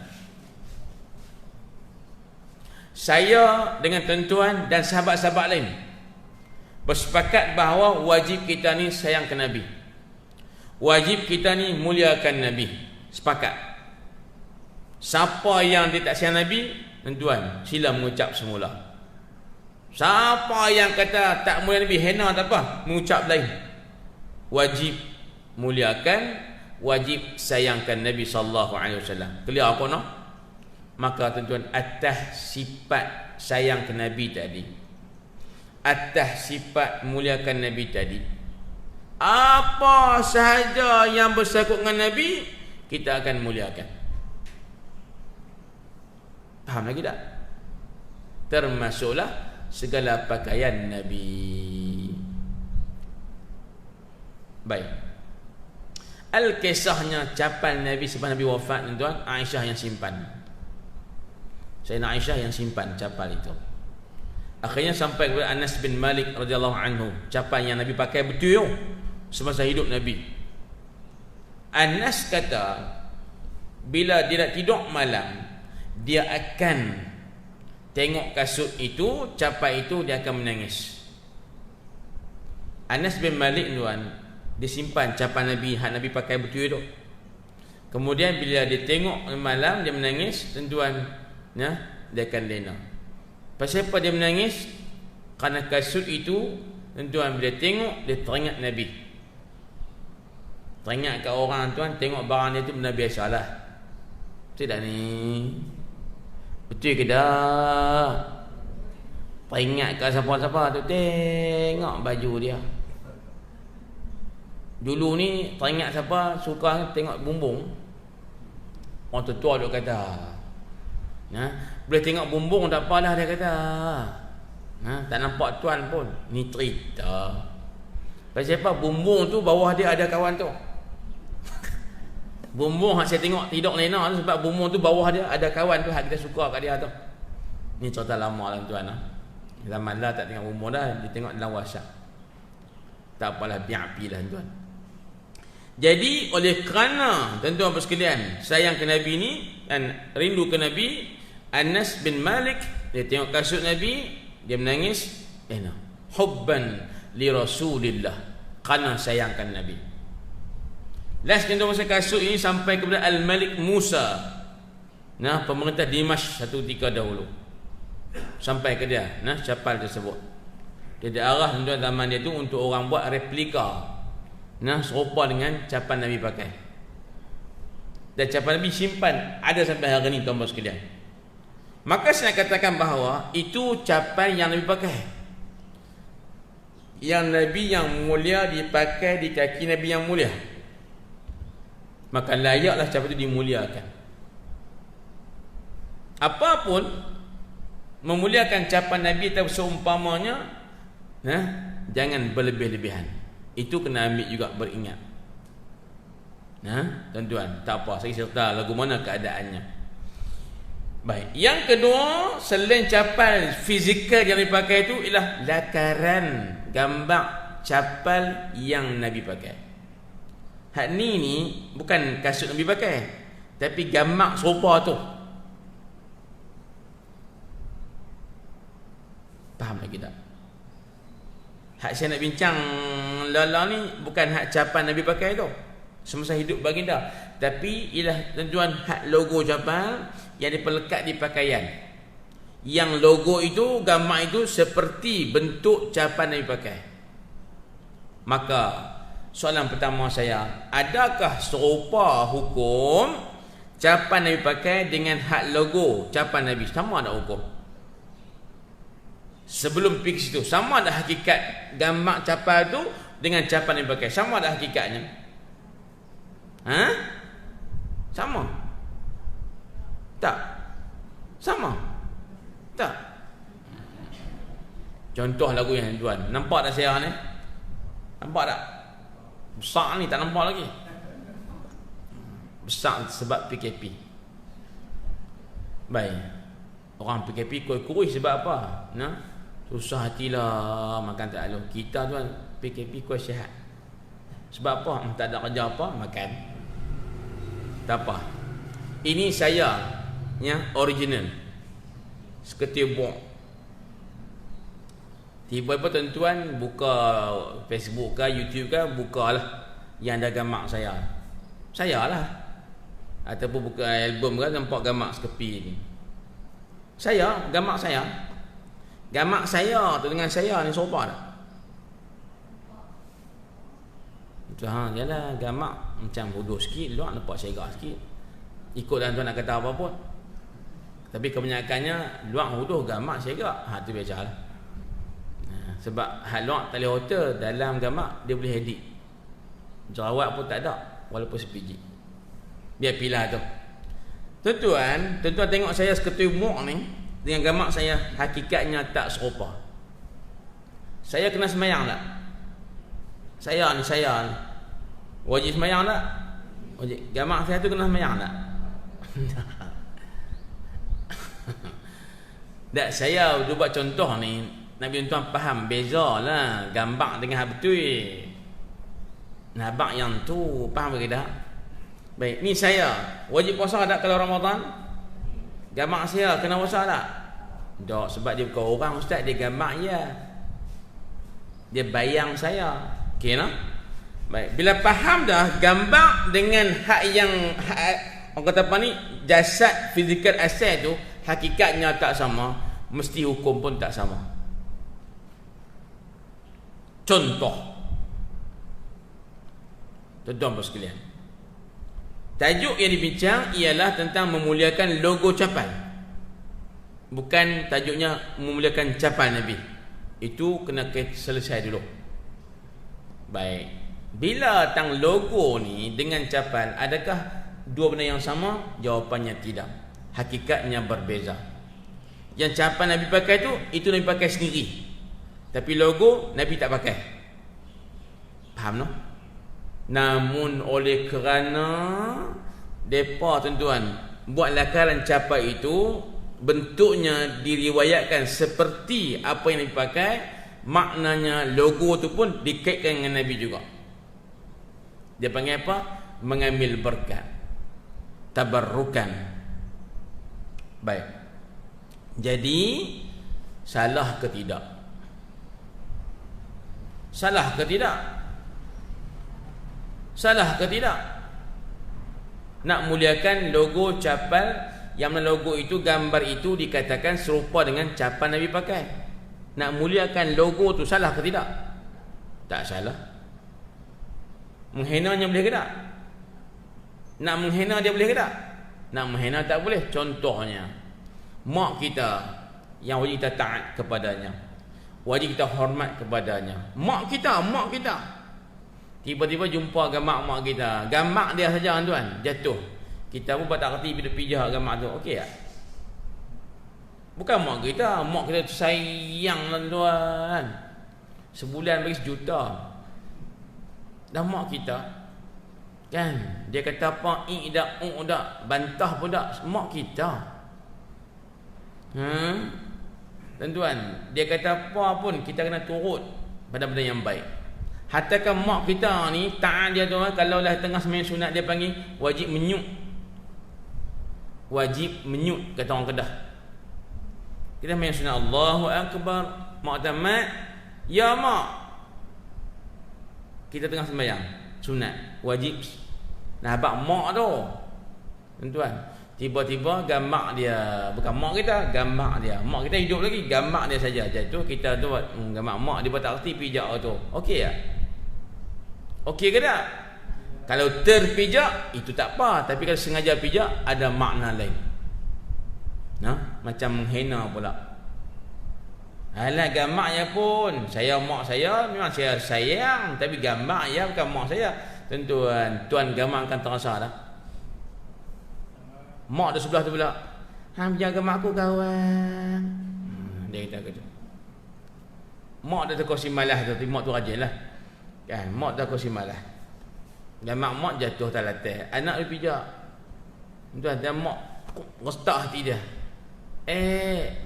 Saya dengan tuan-tuan dan sahabat-sahabat lain bersepakat bahawa wajib kita ni sayang ke Nabi, wajib kita ni muliakan Nabi. Sepakat. Siapa yang dia tak sayang Nabi, tuan, sila mengucap semula. Siapa yang kata tak mulia Nabi, hina tak apa, mengucap lain. Wajib muliakan, wajib sayangkan Nabi sallallahu alaihi wasallam. Clear apa no? Maka tuan-tuan, atas sifat sayang ke Nabi tadi, atas sifat muliakan Nabi tadi, apa sahaja yang bersangkut dengan Nabi, kita akan muliakan. Faham lagi tak? Termasuklah segala pakaian Nabi. Baik. Al-kisahnya capal Nabi sebab Nabi wafat, tuan, Aisyah yang simpan. Sayyidina Aisyah yang simpan capal itu. Akhirnya sampai kepada Anas bin Malik radhiyallahu anhu, capal yang Nabi pakai betul semasa hidup Nabi. Anas kata, bila dia nak tidur malam, dia akan tengok kasut itu, capal itu, dia akan menangis. Anas bin Malik, tuan, dia simpan capal Nabi, hak Nabi pakai betul itu. Kemudian bila dia tengok malam, dia menangis, tuan, ya, dia akan lena. Pasal apa dia menangis? Kerana kasut itu, tuan, bila tengok, dia teringat Nabi. Teringat kat orang, tuan, tengok barang dia tu benda biasalah. Betul tak ni? Betul ke tak? Teringat kat siapa-siapa tu, tengok baju dia. Dulu ni teringat siapa, suka tengok bumbung. Orang tua duk kata, boleh tengok bumbung tak apalah, dia kata. Tak nampak tuan pun, ni cerita. Pasal apa? Bumbung tu bawah dia ada kawan tu. Bumbung hak saya tengok tidur lena tu sebab bumbung tu bawah dia ada kawan tu hak kita suka kat dia tu. Ni cerita lama lah tuan. Zaman lah tak tengok bumbung dah, dia tengok dalam WhatsApp. Tak apalah, biar-biar lah tuan. Jadi oleh kerana tuan-tuan sekalian sayang ke Nabi ni dan rindu ke Nabi, Anas bin Malik dia tengok kasut Nabi, dia menangis, hubban li Rasulillah, kerana sayangkan Nabi. Last tuan-tuan kasut ini sampai kepada Al-Malik Musa, pemerintah Dimash satu ketika dahulu, sampai ke dia capal tersebut. Dia diarah tuan-tuan zaman dia tu untuk orang buat replika serupa dengan capal Nabi pakai. Dan capal Nabi simpan ada sampai hari ni tuan-tuan sekalian. Maka saya katakan bahawa itu capal yang Nabi pakai, yang Nabi yang mulia dipakai di kaki Nabi yang mulia, maka layaklah capal itu dimuliakan. Apapun memuliakan capal Nabi atau seumpamanya, jangan berlebih-lebihan. Itu kena ambil juga beringat. Tuan-tuan, tak apa, saya serta lagu mana keadaannya. Baik, yang kedua, selain capal fizikal yang dipakai itu ialah lakaran gambar capal yang Nabi pakai. Hak ni bukan kasut Nabi pakai, tapi gambar serupa tu. Faham lagi tak? Hak saya nak bincang lala ni bukan hak capal Nabi pakai tu semasa hidup baginda, tapi ialah tuan-tuan hak logo capal yang diperlekat di pakaian. Yang logo itu, gambar itu seperti bentuk capal Nabi pakai. Maka soalan pertama saya, adakah serupa hukum capal Nabi pakai dengan hak logo capal Nabi? Sama ada hukum? Sebelum pergi ke situ, sama ada hakikat gambar capal tu dengan capal yang pakai? Sama ada hakikatnya? Sama? Tak? Sama? Tak? Contoh lagu yang tuan, nampak tak saya ni? Nampak tak? Besar ni tak nampak lagi. Besar sebab PKP. Baik. Orang PKP kurus sebab apa? Susah hatilah, makan tak lalu. Kita tuan PKP kuat sihat. Sebab apa? Tak ada kerja apa, makan. Tak apa. Ini saya original. Seketir buang. Tiba-tiba tuan-tuan buka Facebook ke YouTube ke, bukalah yang ada gambar saya. Saya lah. Ataupun buka album ke, nampak gambar Skepi ni. Saya, gambar saya. Gambar saya tu dengan saya ni serupa tak? Yalah, gambar macam bodoh sikit, luar nampak syairat sikit. Ikut tuan-tuan nak kata apa pun. Tapi kebanyakannya luar bodoh, gambar syairat. Tu biasalah. Sebab hal luar tak boleh hotel, dalam gambar dia boleh edit. Jerawat pun tak ada, walaupun sepiji. Biar pilah tu. Tuan-tuan tengok saya seketui muak ni dengan gambar saya, hakikatnya tak serupa. Saya kena semayang tak? Saya ni wajib semayang tak? Wajib. Gambar saya tu kena semayang tak? Tak, saya buat contoh ni, nak biar tuan faham beza lah gambar dengan hak betul. Nampak yang tu, faham ke tak? Baik, ni saya wajib puasa tak kalau Ramadan? Gambar saya kena puasa tak? Tak, sebab dia bukan orang ustaz, dia gambar ya. Dia bayang saya. Okey nah? Baik, bila faham dah gambar dengan hak yang orang kata apa ni, jasad fizikal asal tu hakikatnya tak sama, mesti hukum pun tak sama. Contoh, tuan-tuan sekalian, tajuk yang dibincang ialah tentang memuliakan logo capal. Bukan tajuknya memuliakan capal Nabi. Itu kena selesai dulu. Baik. Bila tang logo ni dengan capal, adakah dua benda yang sama? Jawapannya tidak. Hakikatnya berbeza. Yang capal Nabi pakai tu, itu Nabi pakai sendiri. Tapi logo Nabi tak pakai. Faham no? Namun oleh kerana depa tuan-tuan buat lakaran capal itu, bentuknya diriwayatkan seperti apa yang Nabi pakai, maknanya logo tu pun dikaitkan dengan Nabi juga. Dia panggil apa? Mengambil berkat, tabarrukan. Baik. Jadi salah ke tidak? Salah ke tidak? Salah ke tidak? Nak muliakan logo capal, yang mana logo itu, gambar itu dikatakan serupa dengan capal Nabi pakai. Nak muliakan logo tu salah ke tidak? Tak salah. Menghenanya boleh ke tak? Nak menghina dia boleh ke tak? Nak menghina tak boleh. Contohnya, mak kita yang wajib kita taat kepadanya, wajib kita hormat kepadanya. Mak kita tiba-tiba jumpa gambar mak kita, gambar dia saja tuan jatuh, kita pun tak kerti pijak gambar tu, okey tak? Bukan mak kita tu sayang tuan, sebulan bagi 1 juta. Dah mak kita kan, dia kata apa, dak bantah pun dak, mak kita. Tuan-tuan, dia kata apa pun kita kena turut pada benda yang baik. Hatakan mak kita ni taat dia tu, kalau lah tengah sembahyang sunat dia panggil wajib menyut. Wajib menyut kata orang Kedah. Kita sembahyang sunat Allahu akbar, mak tamat, ya mak. Kita tengah sembahyang sunat, wajib nabak mak tu. Tuan-tuan, tiba-tiba gambar dia, bukan mak kita, gambar dia. Mak kita hidup lagi, gambar dia saja jatuh, kita tu buat gambar mak dia, tak erti pijak tu. Okey tak? Okey ke tak? Kalau terpijak itu tak apa, tapi kalau sengaja pijak ada makna lain. Macam menghina pula. Alah, gambarnya pun saya mak saya memang saya sayang, tapi gambar ya bukan mak saya. Tuan-tuan, tuan gambar akan terasa dah. Mak dia sebelah tu pula, hang jaga mak aku kawan. Dia kata gitu. Mak dia terkosi malah tu, mak tu rajinlah. Kan, mak dah kosi malah. Dan mak jatuh tak latih, anak dia pijak. Tuan, dan mak restak hati dia.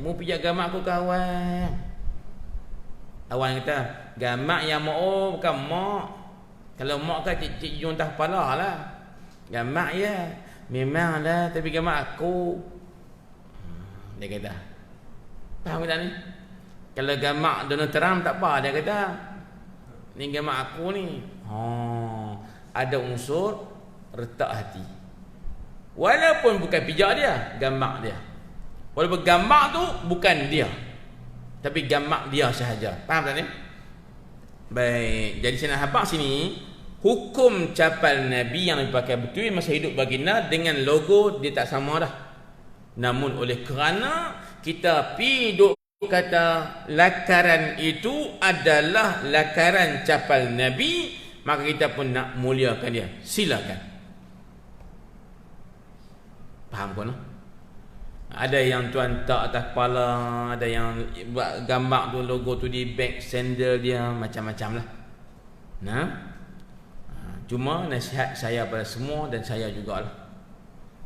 Mu pijak gamak aku kawan. Awan kata, gamak yang mak, bukan mak. Kalau mak kan cik Jun tak kepala lah. Gamak ya, memanglah, tapi gamak aku. Dia kata, faham tak ni? Kalau gambar Donald Trump tak apa, dia kata ni gambar aku ni. Ada unsur retak hati. Walaupun bukan pijak dia, gambar dia. Walaupun gambar tu bukan dia, tapi gambar dia sahaja. Faham tak ni? Baik, jadi saya nak habaq sini, hukum capal Nabi yang dipakai betul masa hidup baginda dengan logo dia tak sama dah. Namun oleh kerana kita duk kata lakaran itu adalah lakaran capal Nabi, maka kita pun nak muliakan dia. Silakan. Faham pun lah? Ada yang tuan tak atas kepala, ada yang buat gambar tu, logo tu di beg sandal dia, macam-macam lah. Nah, cuma nasihat saya pada semua dan saya jugalah,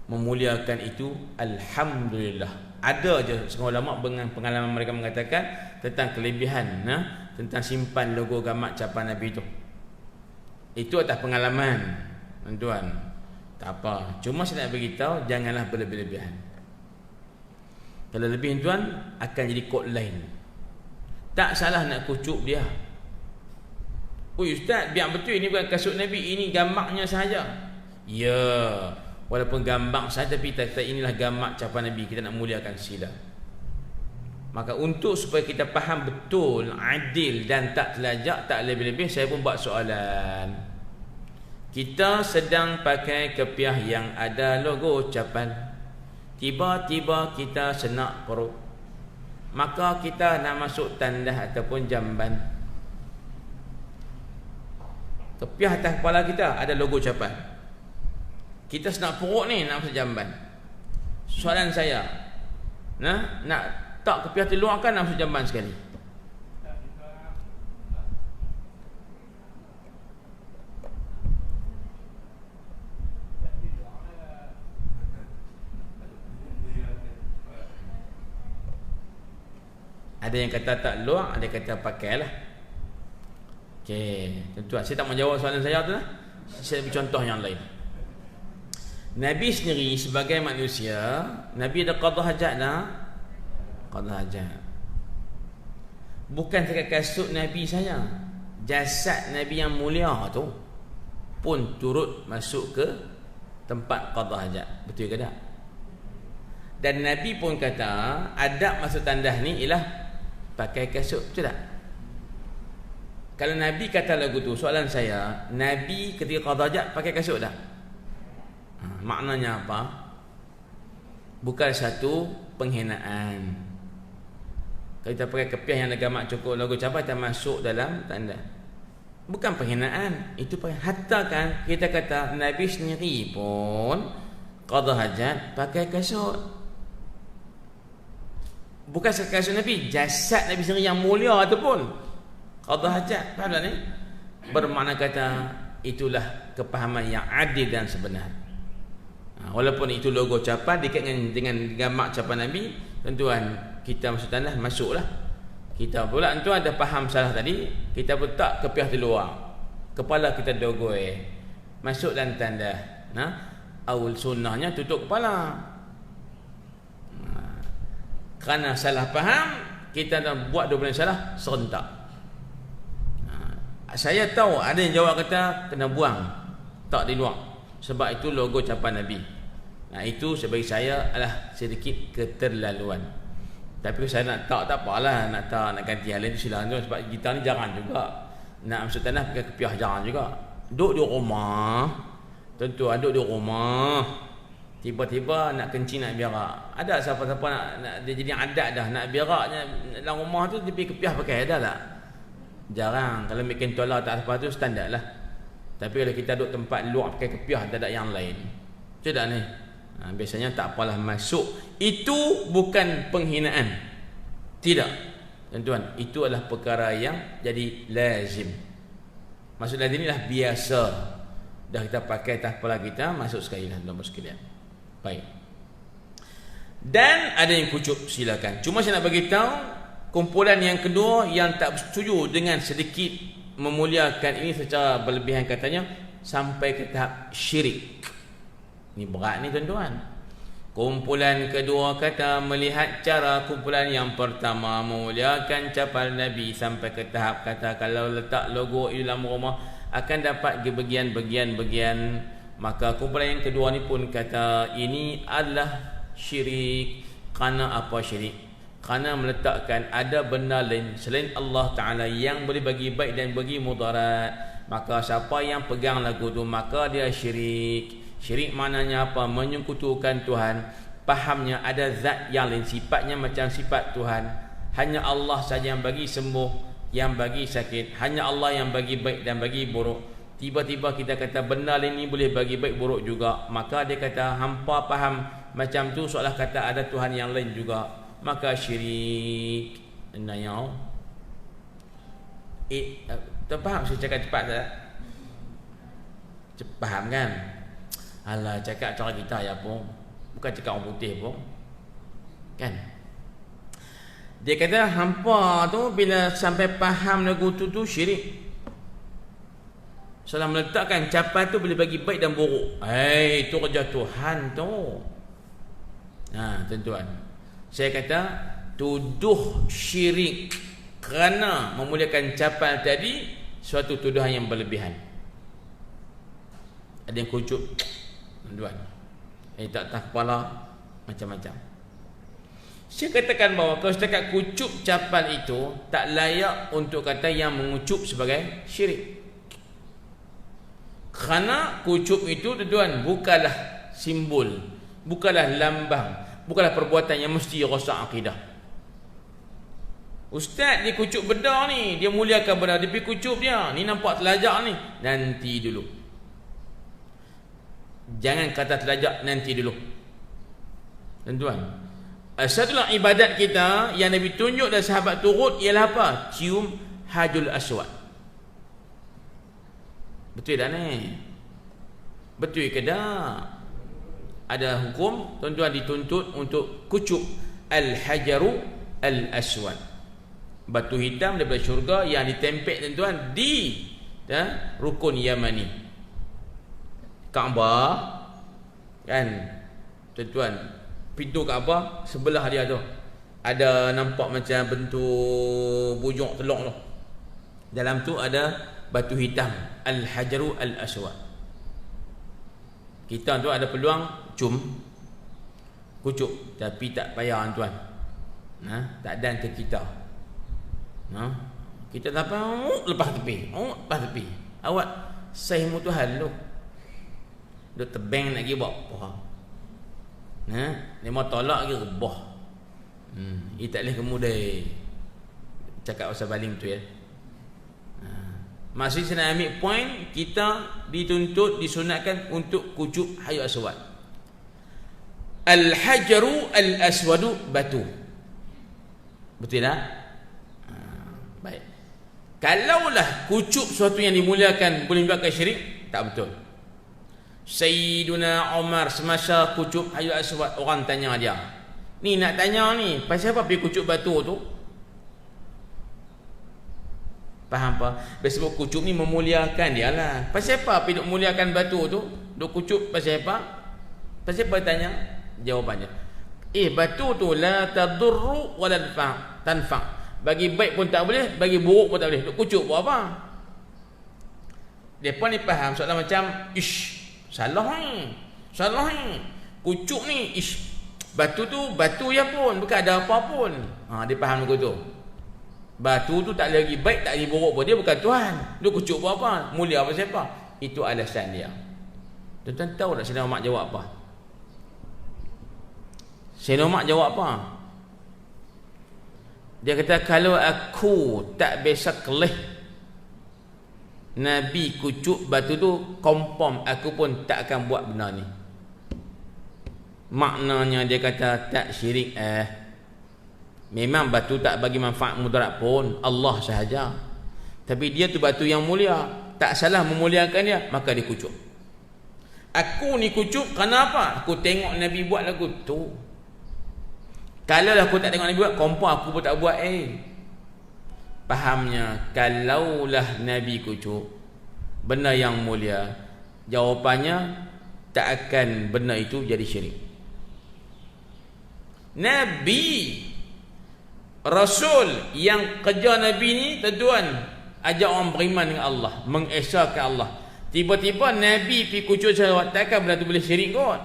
memuliakan itu alhamdulillah. Ada je setengah ulama dengan pengalaman mereka mengatakan tentang kelebihan tentang simpan logo gambar capan Nabi itu. Itu atas pengalaman, tuan. Tak apa. Cuma saya nak beritahu, janganlah berlebih-lebihan. Kalau lebih tuan, akan jadi kod lain. Tak salah nak kucuk dia. Oi ustaz, biar betul ini bukan kasut Nabi, ini gambarnya sahaja. Ya, walaupun gambar sahaja, tapi kata inilah gambar capan Nabi, kita nak muliakan sila. Maka untuk supaya kita faham betul, adil dan tak terlajak, tak lebih-lebih, saya pun buat soalan. Kita sedang pakai kepiah yang ada logo capan. Tiba-tiba kita senak perut, maka kita nak masuk tandas ataupun jamban. Kepiah atas kepala kita ada logo capan. Kita senak perut ni nak masuk jamban. Soalan saya, nak tak kepiah tu luar kan nak masuk jamban sekali? Ada yang kata tak luar, ada yang kata pakailah. Okey, tuan-tuan, saya tak mau jawab soalan saya tu lah. Saya beri contoh yang lain. Nabi sendiri sebagai manusia, Nabi ada qada hajat dah. Qada hajat. Bukan dekat kasut Nabi saja, jasad Nabi yang mulia tu pun turut masuk ke tempat qada hajat. Betul ke tak? Dan Nabi pun kata adab masuk tandas ni ialah pakai kasut, betul tak? Kalau Nabi kata lagu tu, soalan saya, Nabi ketika qada hajat pakai kasut tak? Maknanya apa? Bukan satu penghinaan. Kalau kita pakai kepiah yang ada gambar cukup logo capai, kita masuk dalam tanda. Bukan penghinaan, itu hatta kan kita kata Nabi sendiri pun qada hajat pakai kasut. Bukan sekasut Nabi, jasad Nabi sendiri yang mulia tu pun qada hajat. Faham tak ni? Bermakna kata itulah kepahaman yang adil dan sebenar. Walaupun itu logo capan dekat dengan gambar capan Nabi, tuan-tuan, kita masuk tandas, masuklah. Kita pula tuan ada faham salah tadi, kita pun tak kepiah di luar, kepala kita dogoi, masuk dalam tandas. Awal sunnahnya tutup kepala. Kerana salah faham, kita dah buat dua benda salah serentak. Saya tahu ada yang jawab kata kena buang, tak di luar, sebab itu logo capan Nabi. Itu sebagai saya adalah sedikit keterlaluan. Tapi saya nak tak apalah, nak ganti hal lain tu silakan, sebab kita ni jarang juga nak masuk tanah pakai kepiah, jarang juga. Duduk di rumah, tentu duduk di rumah, tiba-tiba nak kencing, nak berak. Ada siapa-siapa nak dia jadi adat dah, nak beraknya dalam rumah tu dia pergi kepiah pakai, ada tak? Jarang. Kalau bikin tolak tak apa tu standard lah. Tapi kalau kita duduk tempat luar pakai kepiah, tak ada yang lain. Tidak ni. Biasanya tak apalah masuk. Itu bukan penghinaan. Tidak. Tuan-tuan, itu adalah perkara yang jadi lazim. Maksud lazim inilah biasa. Dah kita pakai atas kepala kita, masuk sekali lah tuan-tuan sekalian. Baik. Dan ada yang kucuk, silakan. Cuma saya nak bagi tahu kumpulan yang kedua yang tak setuju dengan sedikit memuliakan ini secara berlebihan, katanya sampai ke tahap syirik. Ini berat ni tuan-tuan. Kumpulan kedua kata melihat cara kumpulan yang pertama memuliakan capal Nabi sampai ke tahap kata kalau letak logo di dalam rumah akan dapat bagian-bagian. Maka kumpulan yang kedua ni pun kata ini adalah syirik. Kerana apa syirik? Kerana meletakkan ada benda lain selain Allah Ta'ala yang boleh bagi baik dan bagi mudarat. Maka siapa yang pegang lagu tu maka dia syirik. Syirik maknanya apa? Menyekutukan Tuhan. Fahamnya ada zat yang lain, sifatnya macam sifat Tuhan. Hanya Allah saja yang bagi sembuh, yang bagi sakit. Hanya Allah yang bagi baik dan bagi buruk. Tiba-tiba kita kata benda lain ni boleh bagi baik buruk juga. Maka dia kata hampa faham macam tu seolah kata ada Tuhan yang lain juga. Maka syirik. Nanya terfaham saya cakap cepat tak? Faham kan? Alah, cakap cara kita ya pun. Bukan cakap orang putih pun. Kan? Dia kata hampa tu bila sampai faham lagu tu syirik. Salah meletakkan capal tu boleh bagi baik dan buruk. Itu kerja Tuhan tu. Tuan-tuan. Saya kata tuduh syirik kerana memuliakan capal tadi suatu tuduhan yang berlebihan. Ada yang kucuk tuan, tak kepala macam-macam. Saya katakan bahawa kalau setakat kucup capal itu tak layak untuk kata yang mengucup sebagai syirik. Kerana kucup itu tuan bukanlah simbol, bukanlah lambang, bukanlah perbuatan yang mesti rosak akidah. Ustaz dia kucup benda ni, dia muliakan benda, dia pergi kucup dia. Ni nampak telajak ni. Nanti dulu. Jangan kata telajak, nanti dulu. Tuan-tuan, satulah ibadat kita yang Nabi tunjuk dan sahabat turut ialah apa? Cium hajul aswad. Betul tak ni? Betul ke tak? Ada hukum tuan-tuan dituntut untuk kucup al-hajaru al-aswad, batu hitam daripada syurga yang ditempel tuan-tuan di rukun Yamani Kaabah kan tuan-tuan. Pintu Kaabah sebelah dia tu ada nampak macam bentuk bujung telur tu. Dalam tu ada batu hitam al-hajaru al-aswad. Kita tu ada peluang kucuk tapi tak payah tuan. Tak ada ke kita. Kita tak apa lepas tepi. Awak sahih mutuhal lu. Duk tebeng nak pergi buat apa? Dia mau tolak ke rebah. Ia tak boleh kemudian cakap pasal baling tu ya. Maksud saya nak ambil point, kita dituntut, disunatkan untuk kucup hajar aswad. Al-hajaru al-aswadu batu. Betul tak? Baik. Kalaulah kucup sesuatu yang dimuliakan boleh menyebabkan syirik, tak betul. Sayyiduna Umar semasa kucup hajar aswad, orang tanya dia, ni nak tanya ni, pasal apa pergi kucup batu tu? Faham apa? Sebab kucup ni memuliakan dia lah. Pasal apa pergi duk muliakan batu tu? Duk kucup pasal apa? Pasal apa tanya? Jawapannya, batu tu la tadurru wala tanfa. Bagi baik pun tak boleh, bagi buruk pun tak boleh. Duk kucup buat apa? Depa ni faham soalan macam salah ni. Kucup ni batu tu batu ya pun, bukan ada apa pun. Dia faham begitu tu. Batu tu tak lagi baik, tak lagi buruk pun, dia bukan Tuhan. Dia kucuk buat apa? Mulia apa siapa? Itu alasan dia. Tuan-tuan tahu tak Sayyidina Umar jawab apa? Sayyidina Umar jawab apa? Dia kata, kalau aku tak biasa kelih Nabi kucuk batu tu, confirm aku pun tak akan buat benda ni. Maknanya dia kata tak syirik. Memang batu tak bagi manfaat mudarat pun, Allah sahaja. Tapi dia tu batu yang mulia, tak salah memuliakan dia, maka dia kucuk. Aku ni kucuk kerana apa? Aku tengok Nabi buat lagu tu. Kalau lah aku tak tengok Nabi buat, kompon aku pun tak buat. Fahamnya, kalaulah Nabi kucuk benda yang mulia, jawapannya tak akan benda itu jadi syirik. Nabi Rasul yang kerja Nabi ni tuan-tuan ajak orang beriman dengan Allah, mengesahkan Allah. Tiba-tiba Nabi pergi kucur salawat, takkan benda tu boleh syirik kot?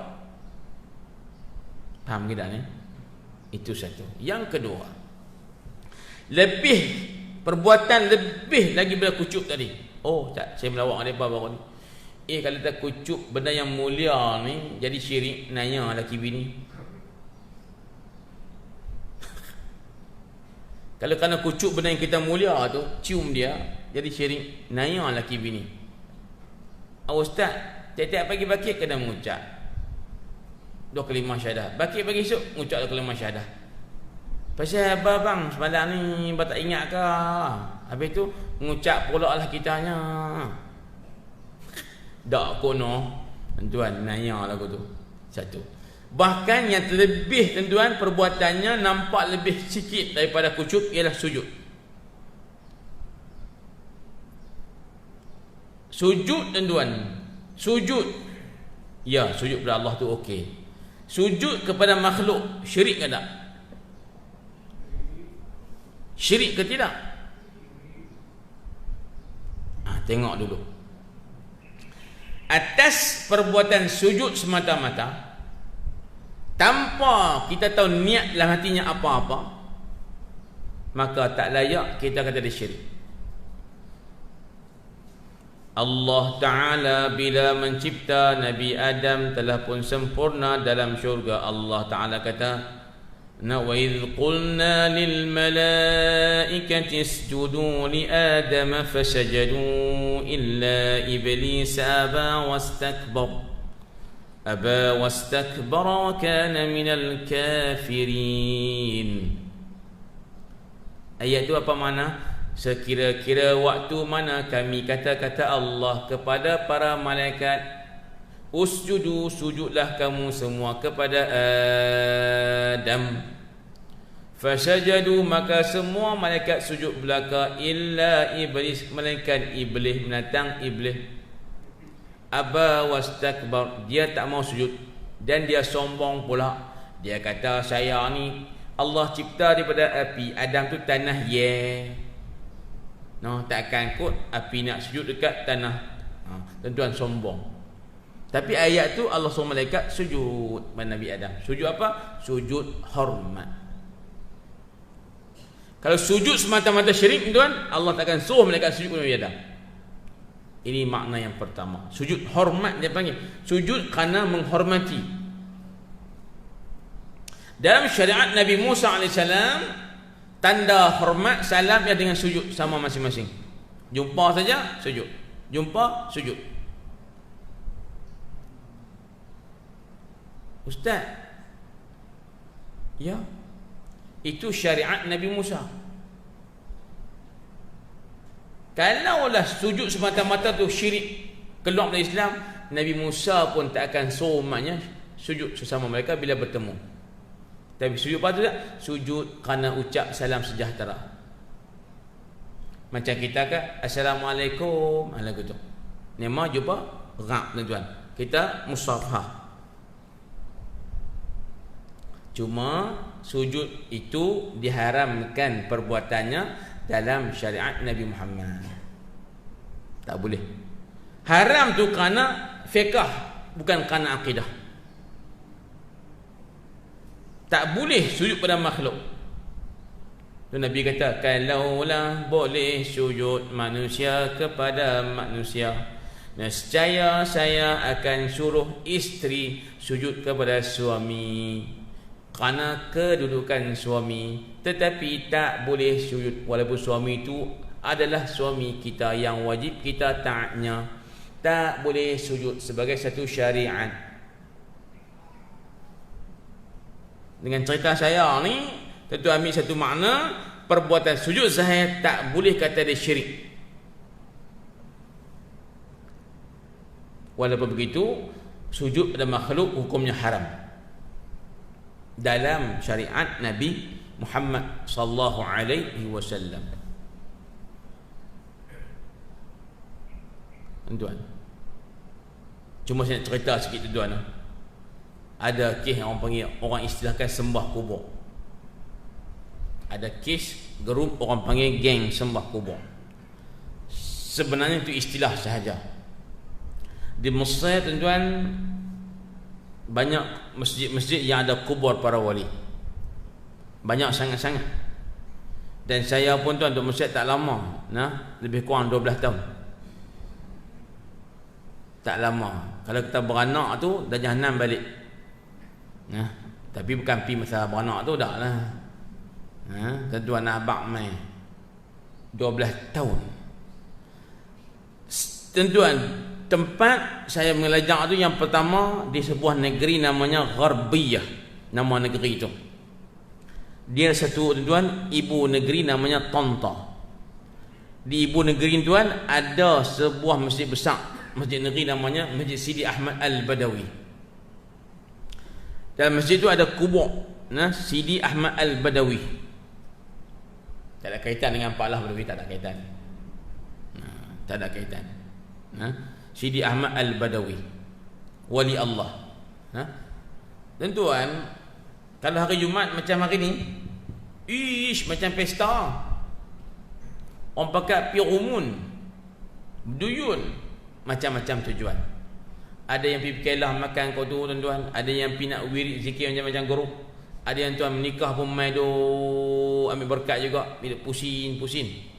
Faham ke tak ni? Itu satu. Yang kedua, lebih perbuatan lebih lagi daripada kucuk tadi. Oh tak, saya melawak dengan mereka baru ni. Kalau tak kucuk benda yang mulia ni jadi syirik, nanya lelaki bini. Kalau kerana kucuk benda yang kita mulia tu, cium dia, jadi syirik, nanya lelaki bini. Ustaz, tiap-tiap pagi bakit kena mengucap 2 kalimah syahadah. Bakit pagi esok mengucap 2 kalimah syahadah. Pasal apa bang, semalam ni abang tak ingat ke? Habis tu mengucap pula lah kitanya. Tak kono, tuan nanya lagu tu. Satu. Bahkan yang terlebih tuan perbuatannya nampak lebih sikit daripada kucuk ialah sujud. Sujud tuan, sujud. Ya, sujud kepada Allah tu okey. Sujud kepada makhluk syirik ke tak? Syirik ke tidak? Tengok dulu. Atas perbuatan sujud semata-mata, tanpa kita tahu niat dalam hatinya apa-apa, maka tak layak kita kata dia syirik. Allah Ta'ala bila mencipta Nabi Adam telah pun sempurna dalam syurga. Allah Ta'ala kata, وَإِذْ قُلْنَا لِلْمَلَائِكَةِ اسْجُدُوا لِآدَمَ فَسَجَدُوا إِلَّا إِبْلِيسَ أَبَى وَاسْتَكْبَرَ وَكَانَ مِنَ الْكَافِرِينَ. Ayat itu apa makna? Sekira-kira waktu mana kami kata-kata Allah kepada para malaikat, usjudu, sujudlah kamu semua kepada Adam. Fasajadu, maka semua malaikat sujud belaka, illa iblis, malaikat iblis, menatang iblis. Aba wastakbar, dia tak mau sujud dan dia sombong pula. Dia kata, saya ni Allah cipta daripada api, Adam tu tanah, takkan kot api nak sujud dekat tanah. Tuan-tuan sombong. Tapi ayat tu Allah suruh malaikat sujud pada Nabi Adam. Sujud apa? Sujud hormat. Kalau sujud semata-mata syirik, tuan, Allah takkan suruh malaikat sujud kepada Nabi Adam. Ini makna yang pertama. Sujud hormat dia panggil. Sujud kerana menghormati. Dalam syariat Nabi Musa AS, tanda hormat salam yang dengan sujud sama masing-masing. Jumpa saja sujud, jumpa sujud. Ustaz, ya, itu syariat Nabi Musa. Kalaulah sujud semata-mata tu syirik, keluar dari Islam, Nabi Musa pun tak akan suruh umatnya sujud sesama mereka bila bertemu. Tapi sujud apa tu tak? Sujud kerana ucap salam sejahtera. Macam kita kan, Assalamualaikum, lagu tu. Nema jumpa rap, tuan-tuan. Kita musafah. Cuma sujud itu diharamkan perbuatannya dalam syariat Nabi Muhammad. Tak boleh. Haram tu kerana fiqh, bukan kerana akidah. Tak boleh sujud pada makhluk. Tu Nabi kata, kalaulah boleh sujud manusia kepada manusia, nescaya saya akan suruh isteri sujud kepada suami kerana kedudukan suami. Tetapi tak boleh sujud walaupun suami itu adalah suami kita yang wajib kita taatnya. Tak boleh sujud sebagai satu syariat. Dengan cerita saya ni, tentu ambil satu makna, perbuatan sujud zahir tak boleh kata dia syirik. Walaupun begitu, sujud pada makhluk hukumnya haram dalam syariat Nabi Muhammad sallallahu alaihi wasallam. Tuan, cuma saya nak cerita sikit tuan. ada kes yang orang panggil, orang istilahkan sembah kubur. Ada kes grup orang panggil geng sembah kubur. Sebenarnya itu istilah sahaja. Di Mesir tuan-tuan, banyak masjid-masjid yang ada kubur para wali. Banyak sangat-sangat. Dan saya pun tuan duduk masjid tak lama, lebih kurang 12 tahun. Tak lama. Kalau kita beranak tu dah jahanam balik. Tapi bukan pi masalah beranak tu dah lah. Tuan-tuan abang mai 12 tahun. Tuan-tuan, tempat saya mengelajak tu yang pertama di sebuah negeri namanya Gharbiyah, nama negeri itu. Dia satu tuan, ibu negeri namanya Tanta. Di ibu negeri tuan ada sebuah masjid besar, masjid negeri namanya Masjid Sidi Ahmad Al-Badawi. Dalam masjid itu ada kubur Sidi Ahmad Al-Badawi. Tak ada kaitan dengan Pak Lah Badawi, tak ada kaitan. Tak ada kaitan. Sidi Ahmad Al-Badawi, wali Allah. Dan tuan, kalau hari Jumaat macam hari ni, macam pesta. Orang pakai pi rumun, duyun, macam-macam tujuan. Ada yang pergi kelah makan kau tu tuan-tuan, ada yang pergi nak wirid zikir macam-macam guru. Ada yang tuan menikah pun mai do ambil berkat juga, bila pusing-pusing.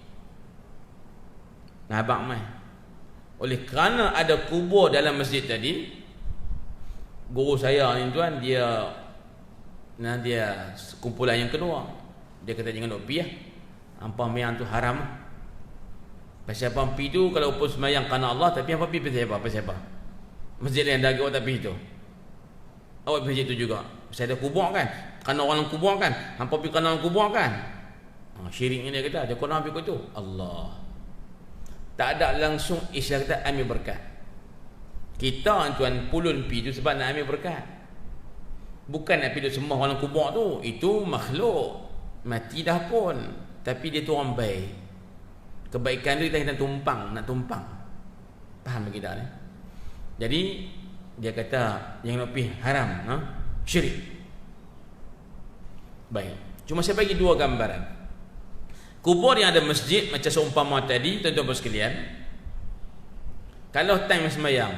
Abang mai. Oleh kerana ada kubur dalam masjid tadi, guru saya ni tuan, dia kumpulan yang kedua, dia kata jangan duk pi hampa sembahyang tu haram. Pasal apa pi tu kalau pun sembahyang kerana Allah, tapi hampa pi pasal apa? Masjid yang dah awak tak pi tu, awak masjid tu juga pasal ada kubur kan, kerana orang kubur kan, hampa pi kerana orang kubur kan. Syirik ni dia kata, dia korang pi tu Allah. Tak ada langsung istilah kata ambil berkat. Kita tuan pulun pi tu sebab nak ambil berkat, bukan nak pergi sembah orang kubur tu. Itu makhluk mati dah pun, tapi dia tu orang baik. Kebaikan dia kita nak tumpang. Faham bagi tak ni? Jadi dia kata yang nak pergi haram, syirik. Baik, cuma saya bagi dua gambaran. Kubur yang ada masjid macam seumpama tadi, tuan-tuan sekalian, kalau time sembahyang,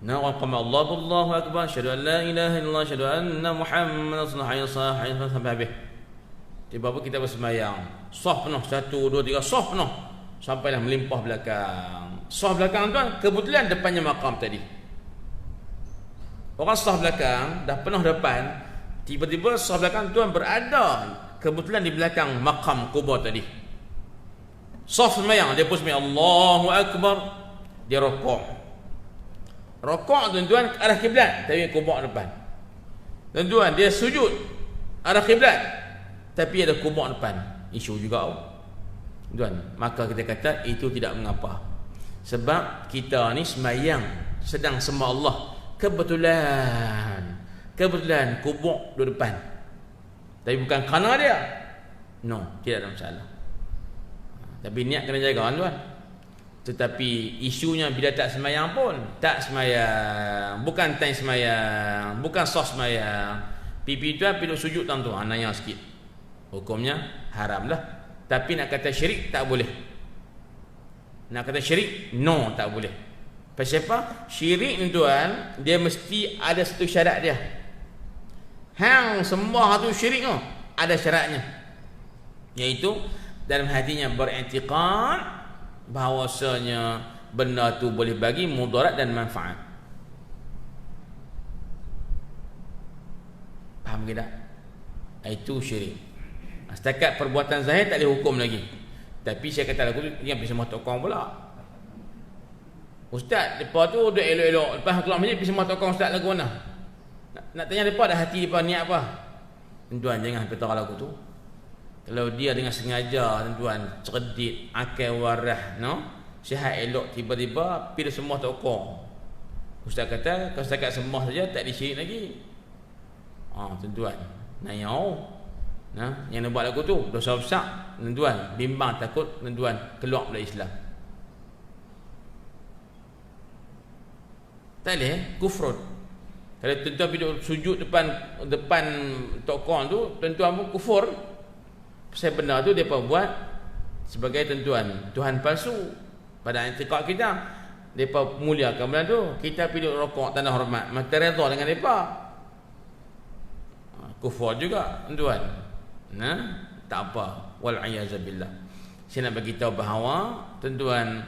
Allahu Akbar, asyhadu an la ilaha illallah, asyhadu anna Muhammadan rasulullah, sampai habis. Tiba-tiba kita bersembahyang, saf penuh, 1, 2, 3, saf penuh, sampailah melimpah belakang. Saf belakang tuan, kebetulan depannya makam tadi. Orang saf belakang dah penuh depan, tiba-tiba saf belakang tuan berada kebetulan di belakang makam kubur tadi. Saf sembahyang, dia pun sembahyang Allahu Akbar, dia rokok. Rokok tuan-tuan arah kiblat, tapi kubur depan. Tuan-tuan, dia sujud arah kiblat, tapi ada kubur depan. Isu juga tuan. Maka kita kata itu tidak mengapa, sebab kita ni sembahyang sedang sembah Allah, kebetulan kubur di depan, tapi bukan kerana dia. No, tidak ada masalah. Tapi niat kena jaga tuan. Tetapi isunya bila tak sembahyang pun, tak sembahyang, bukan time sembahyang, bukan sos sembahyang, pipi tuan pilih sujud tu, anaya sikit, hukumnya haram lah. Tapi nak kata syirik tak boleh. Nak kata syirik, no, tak boleh. Pasal apa? Syirik ni tuan, dia mesti ada satu syarat dia. Hang sembah tu syirik tu, ada syaratnya, iaitu dalam hatinya beriktikad bahawasanya benda tu boleh bagi mudarat dan manfaat. Faham ke tak? Itu syirik. Setakat perbuatan zahir tak boleh hukum lagi. Tapi saya kata lagu tu yang pergi sembah tokong pula. Ustaz, lepas tu duduk elok-elok, lepas keluar masjid pergi sembah tokong ustaz lagu mana? Nak tanya lepas dah hati lepas niat apa? Tuan jangan petara lagu tu. Kalau dia dengan sengaja tuan, cerdik, akal warah, sihat elok, tiba-tiba pergi sembah tokong. Ustaz kata kalau setakat sembah saja tak disyirik lagi. Tuan-tuan, yang nak buat lagu tu dosa besar, tuan, bimbang takut tuan keluar dari Islam. Tak boleh kufrun. Kalau tuan-tuan duduk sujud depan tokong tu, tuan-tuan pun kufur. Pasal benda tu depa buat sebagai Tuhan palsu. Pada i'tiqad kita, depa muliakan benda tu. Kita pergi duduk rokok tanda hormat, maka redha dengan depa. Kufur juga tuan. Nah, tak apa. Wal iazabillah. Saya nak bagi tahu bahawa tuan-tuan,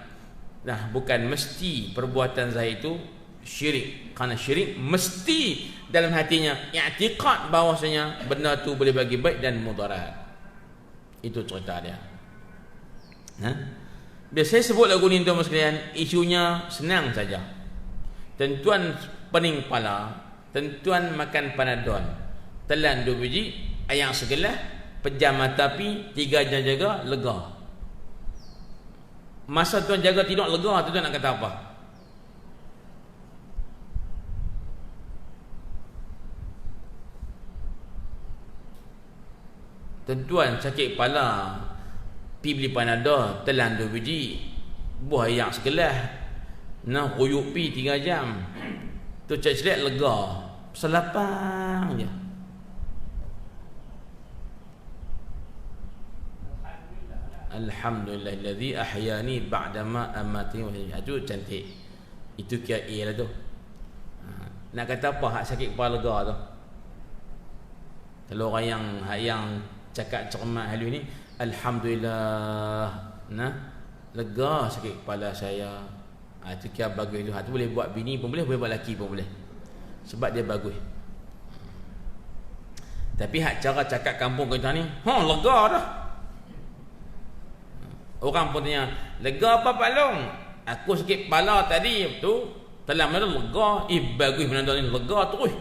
bukan mesti perbuatan zahir itu syirik. Kerana syirik mesti dalam hatinya i'tiqad bahawasanya benda tu boleh bagi baik dan mudarat. Itu cerita dia. Bila saya sebut lagu ni tuan-tuan sekalian, isunya senang saja. Tuan-tuan pening kepala, tuan-tuan makan panadol, telan 2 biji, ayam segelas, pejam mata api, 3 jam jaga, lega. Masa tuan jaga tidur lega, tuan nak kata apa? Tuan-tuan sakit kepala, pergi beli panadol, telan 2 biji, buah ayam segelas, ruyuk pi 3 jam, tu celik lega, selapang je. Alhamdulillahillazi ahyani ba'dama amatini. Itu cantik. Itu KIA lah tu. Nak kata apa hak sakit kepala lega tu? Kalau orang yang cakap cermat halu ni, alhamdulillah, lega sakit kepala saya. Itu KIA bagus tu. Itu boleh buat bini pun boleh buat lelaki pun boleh. Sebab dia bagus. Tapi hak cara cakap kampung kita ni, lega dah. Orang pun tanya, lega apa Pak Long? Aku sakit kepala tadi tu, telan mana lega. Bagus benda ni, lega terus.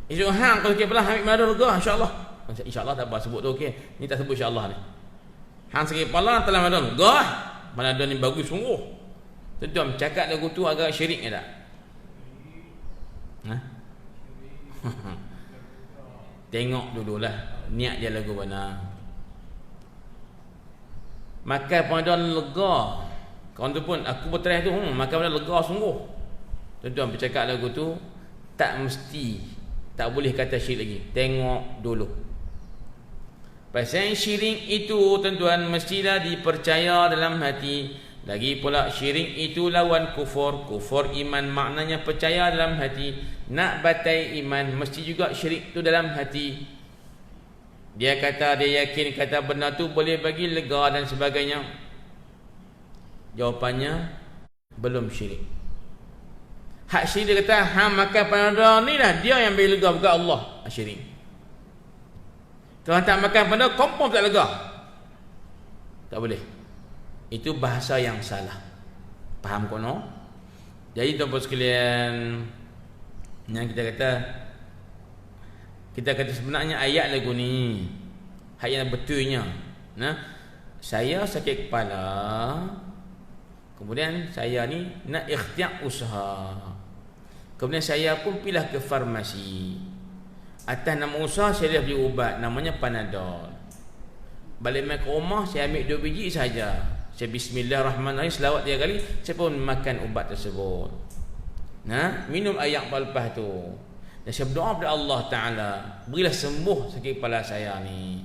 Esok hang kalau sakit kepala ambil mana lega, insya-Allah. Insya-Allah tak apa sebut tu okey. Ni tak sebut insya-Allah ni. Hang sakit kepala telan mana lega. Mana ni bagus sungguh. Tuan-tuan cakap lagu tu agak syirik ke tak? Tengok dululah niat dia lagu mana. Makan panadol lega. Kawan tu pun aku berterai tu, makan panadol lega sungguh. Tuan-tuan bercakap lagu tu tak mesti, tak boleh kata syirik lagi. Tengok dulu. Pasal syirik itu tuan-tuan mestilah dipercaya dalam hati. Lagi pula syirik itu lawan kufur. Kufur iman maknanya percaya dalam hati. Nak batai iman mesti juga syirik tu dalam hati. Dia kata, dia yakin kata benda tu boleh bagi lega dan sebagainya. Jawapannya belum syirik. Hak syirik dia kata, hang makan panadol ni lah dia yang bagi lega, bukan Allah. Syirik. Kalau tak makan panadol, confirm tak lega. Tak boleh. Itu bahasa yang salah. Faham kono? Jadi tuan-tuan sekalian, yang kita kata sebenarnya ayat lagu ni, ayat yang betulnya, saya sakit kepala, kemudian saya ni nak ikhtiar usaha, kemudian saya pun pilih ke farmasi, atas nama usaha saya dah beli ubat namanya panadol. Balik mai ke rumah saya ambil 2 biji saja, saya bismillahirrahmanirrahim, selawat 3 kali, saya pun makan ubat tersebut. Minum air lepas tu, dan saya berdoa kepada Allah Ta'ala, berilah sembuh sakit kepala saya ni.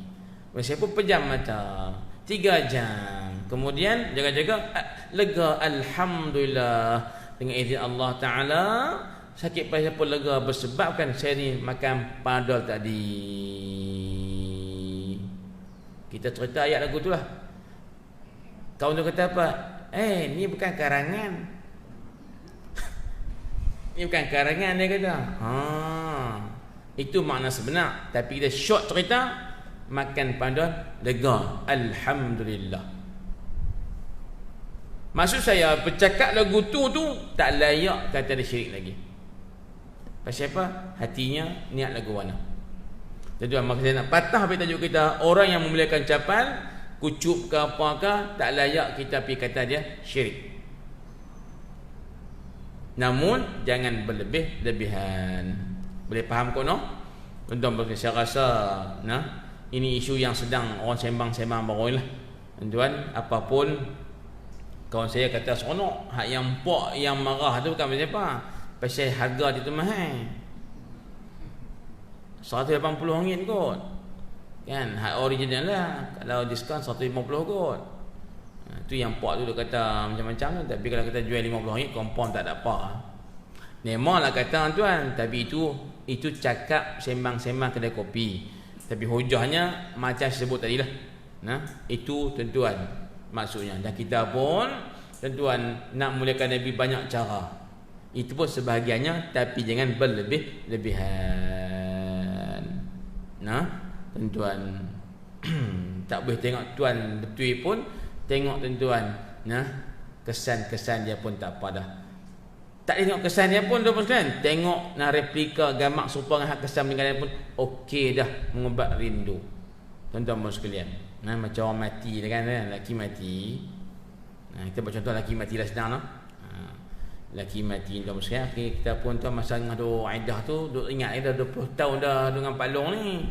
Saya pun pejam mata 3 jam, kemudian jaga-jaga lega, alhamdulillah. Dengan izin Allah Ta'ala, sakit kepala saya pun lega bersebabkan saya ni makan panadol tadi. Kita cerita ayat lagu tu lah. Kawan tu kata apa? Ni bukan karangan. Ini bukan karangan, dia kata. Itu makna sebenar. Tapi kita short cerita, makan panadol lega, alhamdulillah. Maksud saya, bercakap lagu tu tak layak kata dia syirik lagi. Pasal apa? Hatinya niat lagu mana. Jadi maka saya nak patah habis tajuk kita, orang yang memuliakan capal, kucup ke apakah, tak layak kita pergi kata dia syirik. Namun jangan berlebih-lebihan. Boleh faham kok no? Tuan-tuan, saya rasa ini isu yang sedang orang sembang-sembang baru lah. Tuan-tuan, apapun kawan saya kata seronok, hak yang pok yang marah tu bukan pasal apa? Pasal harga dia tu mahal. RM180 kot. Kan hak original lah. Kalau diskaun RM150 kot. Tu yang pak tu dia kata macam-macam tu. Tapi kalau kita jual RM50 confirm tak ada apa. Memanglah kata tuan, tapi itu cakap sembang-sembang kedai kopi. Tapi hujahnya macam sebut tadi lah. Nah, itu tuan-tuan maksudnya. Dan kita pun tuan-tuan nak mulakan Nabi banyak cara. Itu pun sebahagiannya, tapi jangan berlebih-lebihan. Nah, tuan-tuan tak boleh tengok tuan betul pun tengok tuan-tuan. Nah, kesan-kesan dia pun tak apa dah. Tak tengok kesan dia pun tuan-tuan sekalian. Tengok nah replika gambar serupa dengan kesan meninggal pun okey dah, mengubat rindu. Tuan-tuan sekalian. Nah, macam orang mati kan, lelaki mati. Nah, kita buat contoh lelaki mati dah senang lah. Lelaki mati tuan sekalian. Okay, kita pun tuan masa ngadu aidah tu duk ingat dah 20 tahun dah dengan Pak Long ni.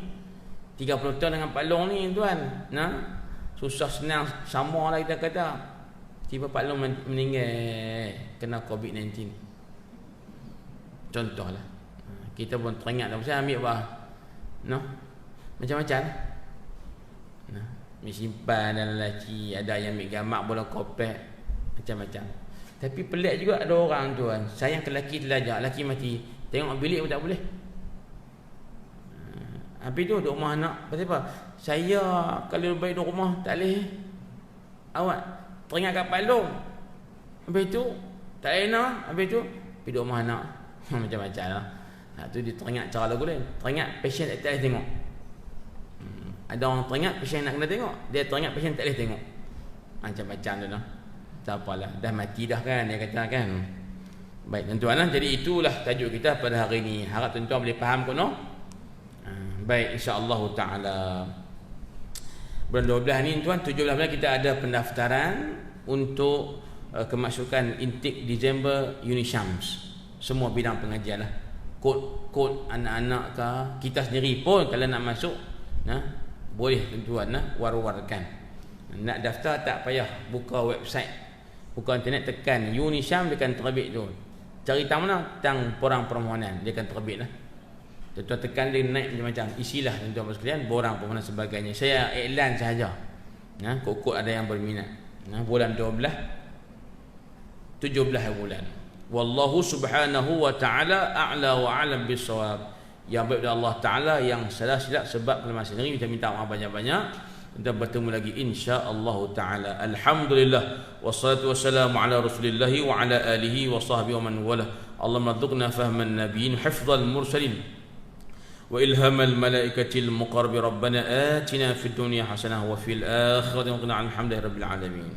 30 tahun dengan Pak Long ni tuan. Nah, susah senang sama lah kita kata. Tiba Pak Long meninggal kena COVID-19. Contohlah. Kita pun teringat dah pasal ambil apa? No. Macam-macam. Nah, simpan dan lelaki, ada yang ambil gambar bola kopek, macam-macam. Tapi pelik juga ada orang tuan, sayang ke lelaki terlajak, lelaki mati, tengok bilik pun tak boleh. Habis tu duduk rumah anak, pasal apa? Saya kalau baik duduk rumah tak boleh. Awak teringat kat Pak Long. Habis tu tak enak, habis tu pergi duduk rumah anak. Macam-macam lah. Tu dia teringat cara lagu lain. Teringat pasien tak boleh tengok. Ada orang teringat pasien nak kena tengok, dia teringat pasien tak boleh tengok. Macam-macam tu lah. Tak apalah, dah mati dah kan dia kata kan. Baik tuan-tuan lah. Jadi itulah tajuk kita pada hari ini. Harap tuan-tuan boleh faham kono. Baik, insya-Allah taala. Bulan 12 ni tuan, 17 bulan kita ada pendaftaran untuk kemasukan intake Disember Unishams. Semua bidang pengajian lah. Kod anak-anak ke, kita sendiri pun kalau nak masuk, nah, boleh tuan-tuan nah, war-warkan. Nak daftar tak payah buka website, buka internet, tekan Unisham, dia akan terbit tu. Cari tang mana? Tang borang permohonan, dia akan terbit lah. Tuan-tuan tekan dia naik macam-macam. Isilah tuan-tuan sekalian borang permohonan sebagainya. Saya iklan sahaja. Nah, kod ada yang berminat. Nah, bulan 12 17 bulan. Wallahu subhanahu wa ta'ala a'la wa a'lam bisawab. Yang baik dari Allah Ta'ala, yang salah silap sebab kelemahan sendiri. Kita minta maaf banyak-banyak. Kita bertemu lagi insya-Allah Ta'ala. Alhamdulillah. Wassalatu wassalamu ala rasulillahi wa ala alihi wa sahbihi wa man wala. Allahumma rzuqna fahman nabiyyin, hifdzal mursalin wa ilhamal malaikatil muqarrabin. Rabbana atina fid dunya hasanah wa fil akhirati hasanah. Alhamdulillahi rabbil alamin.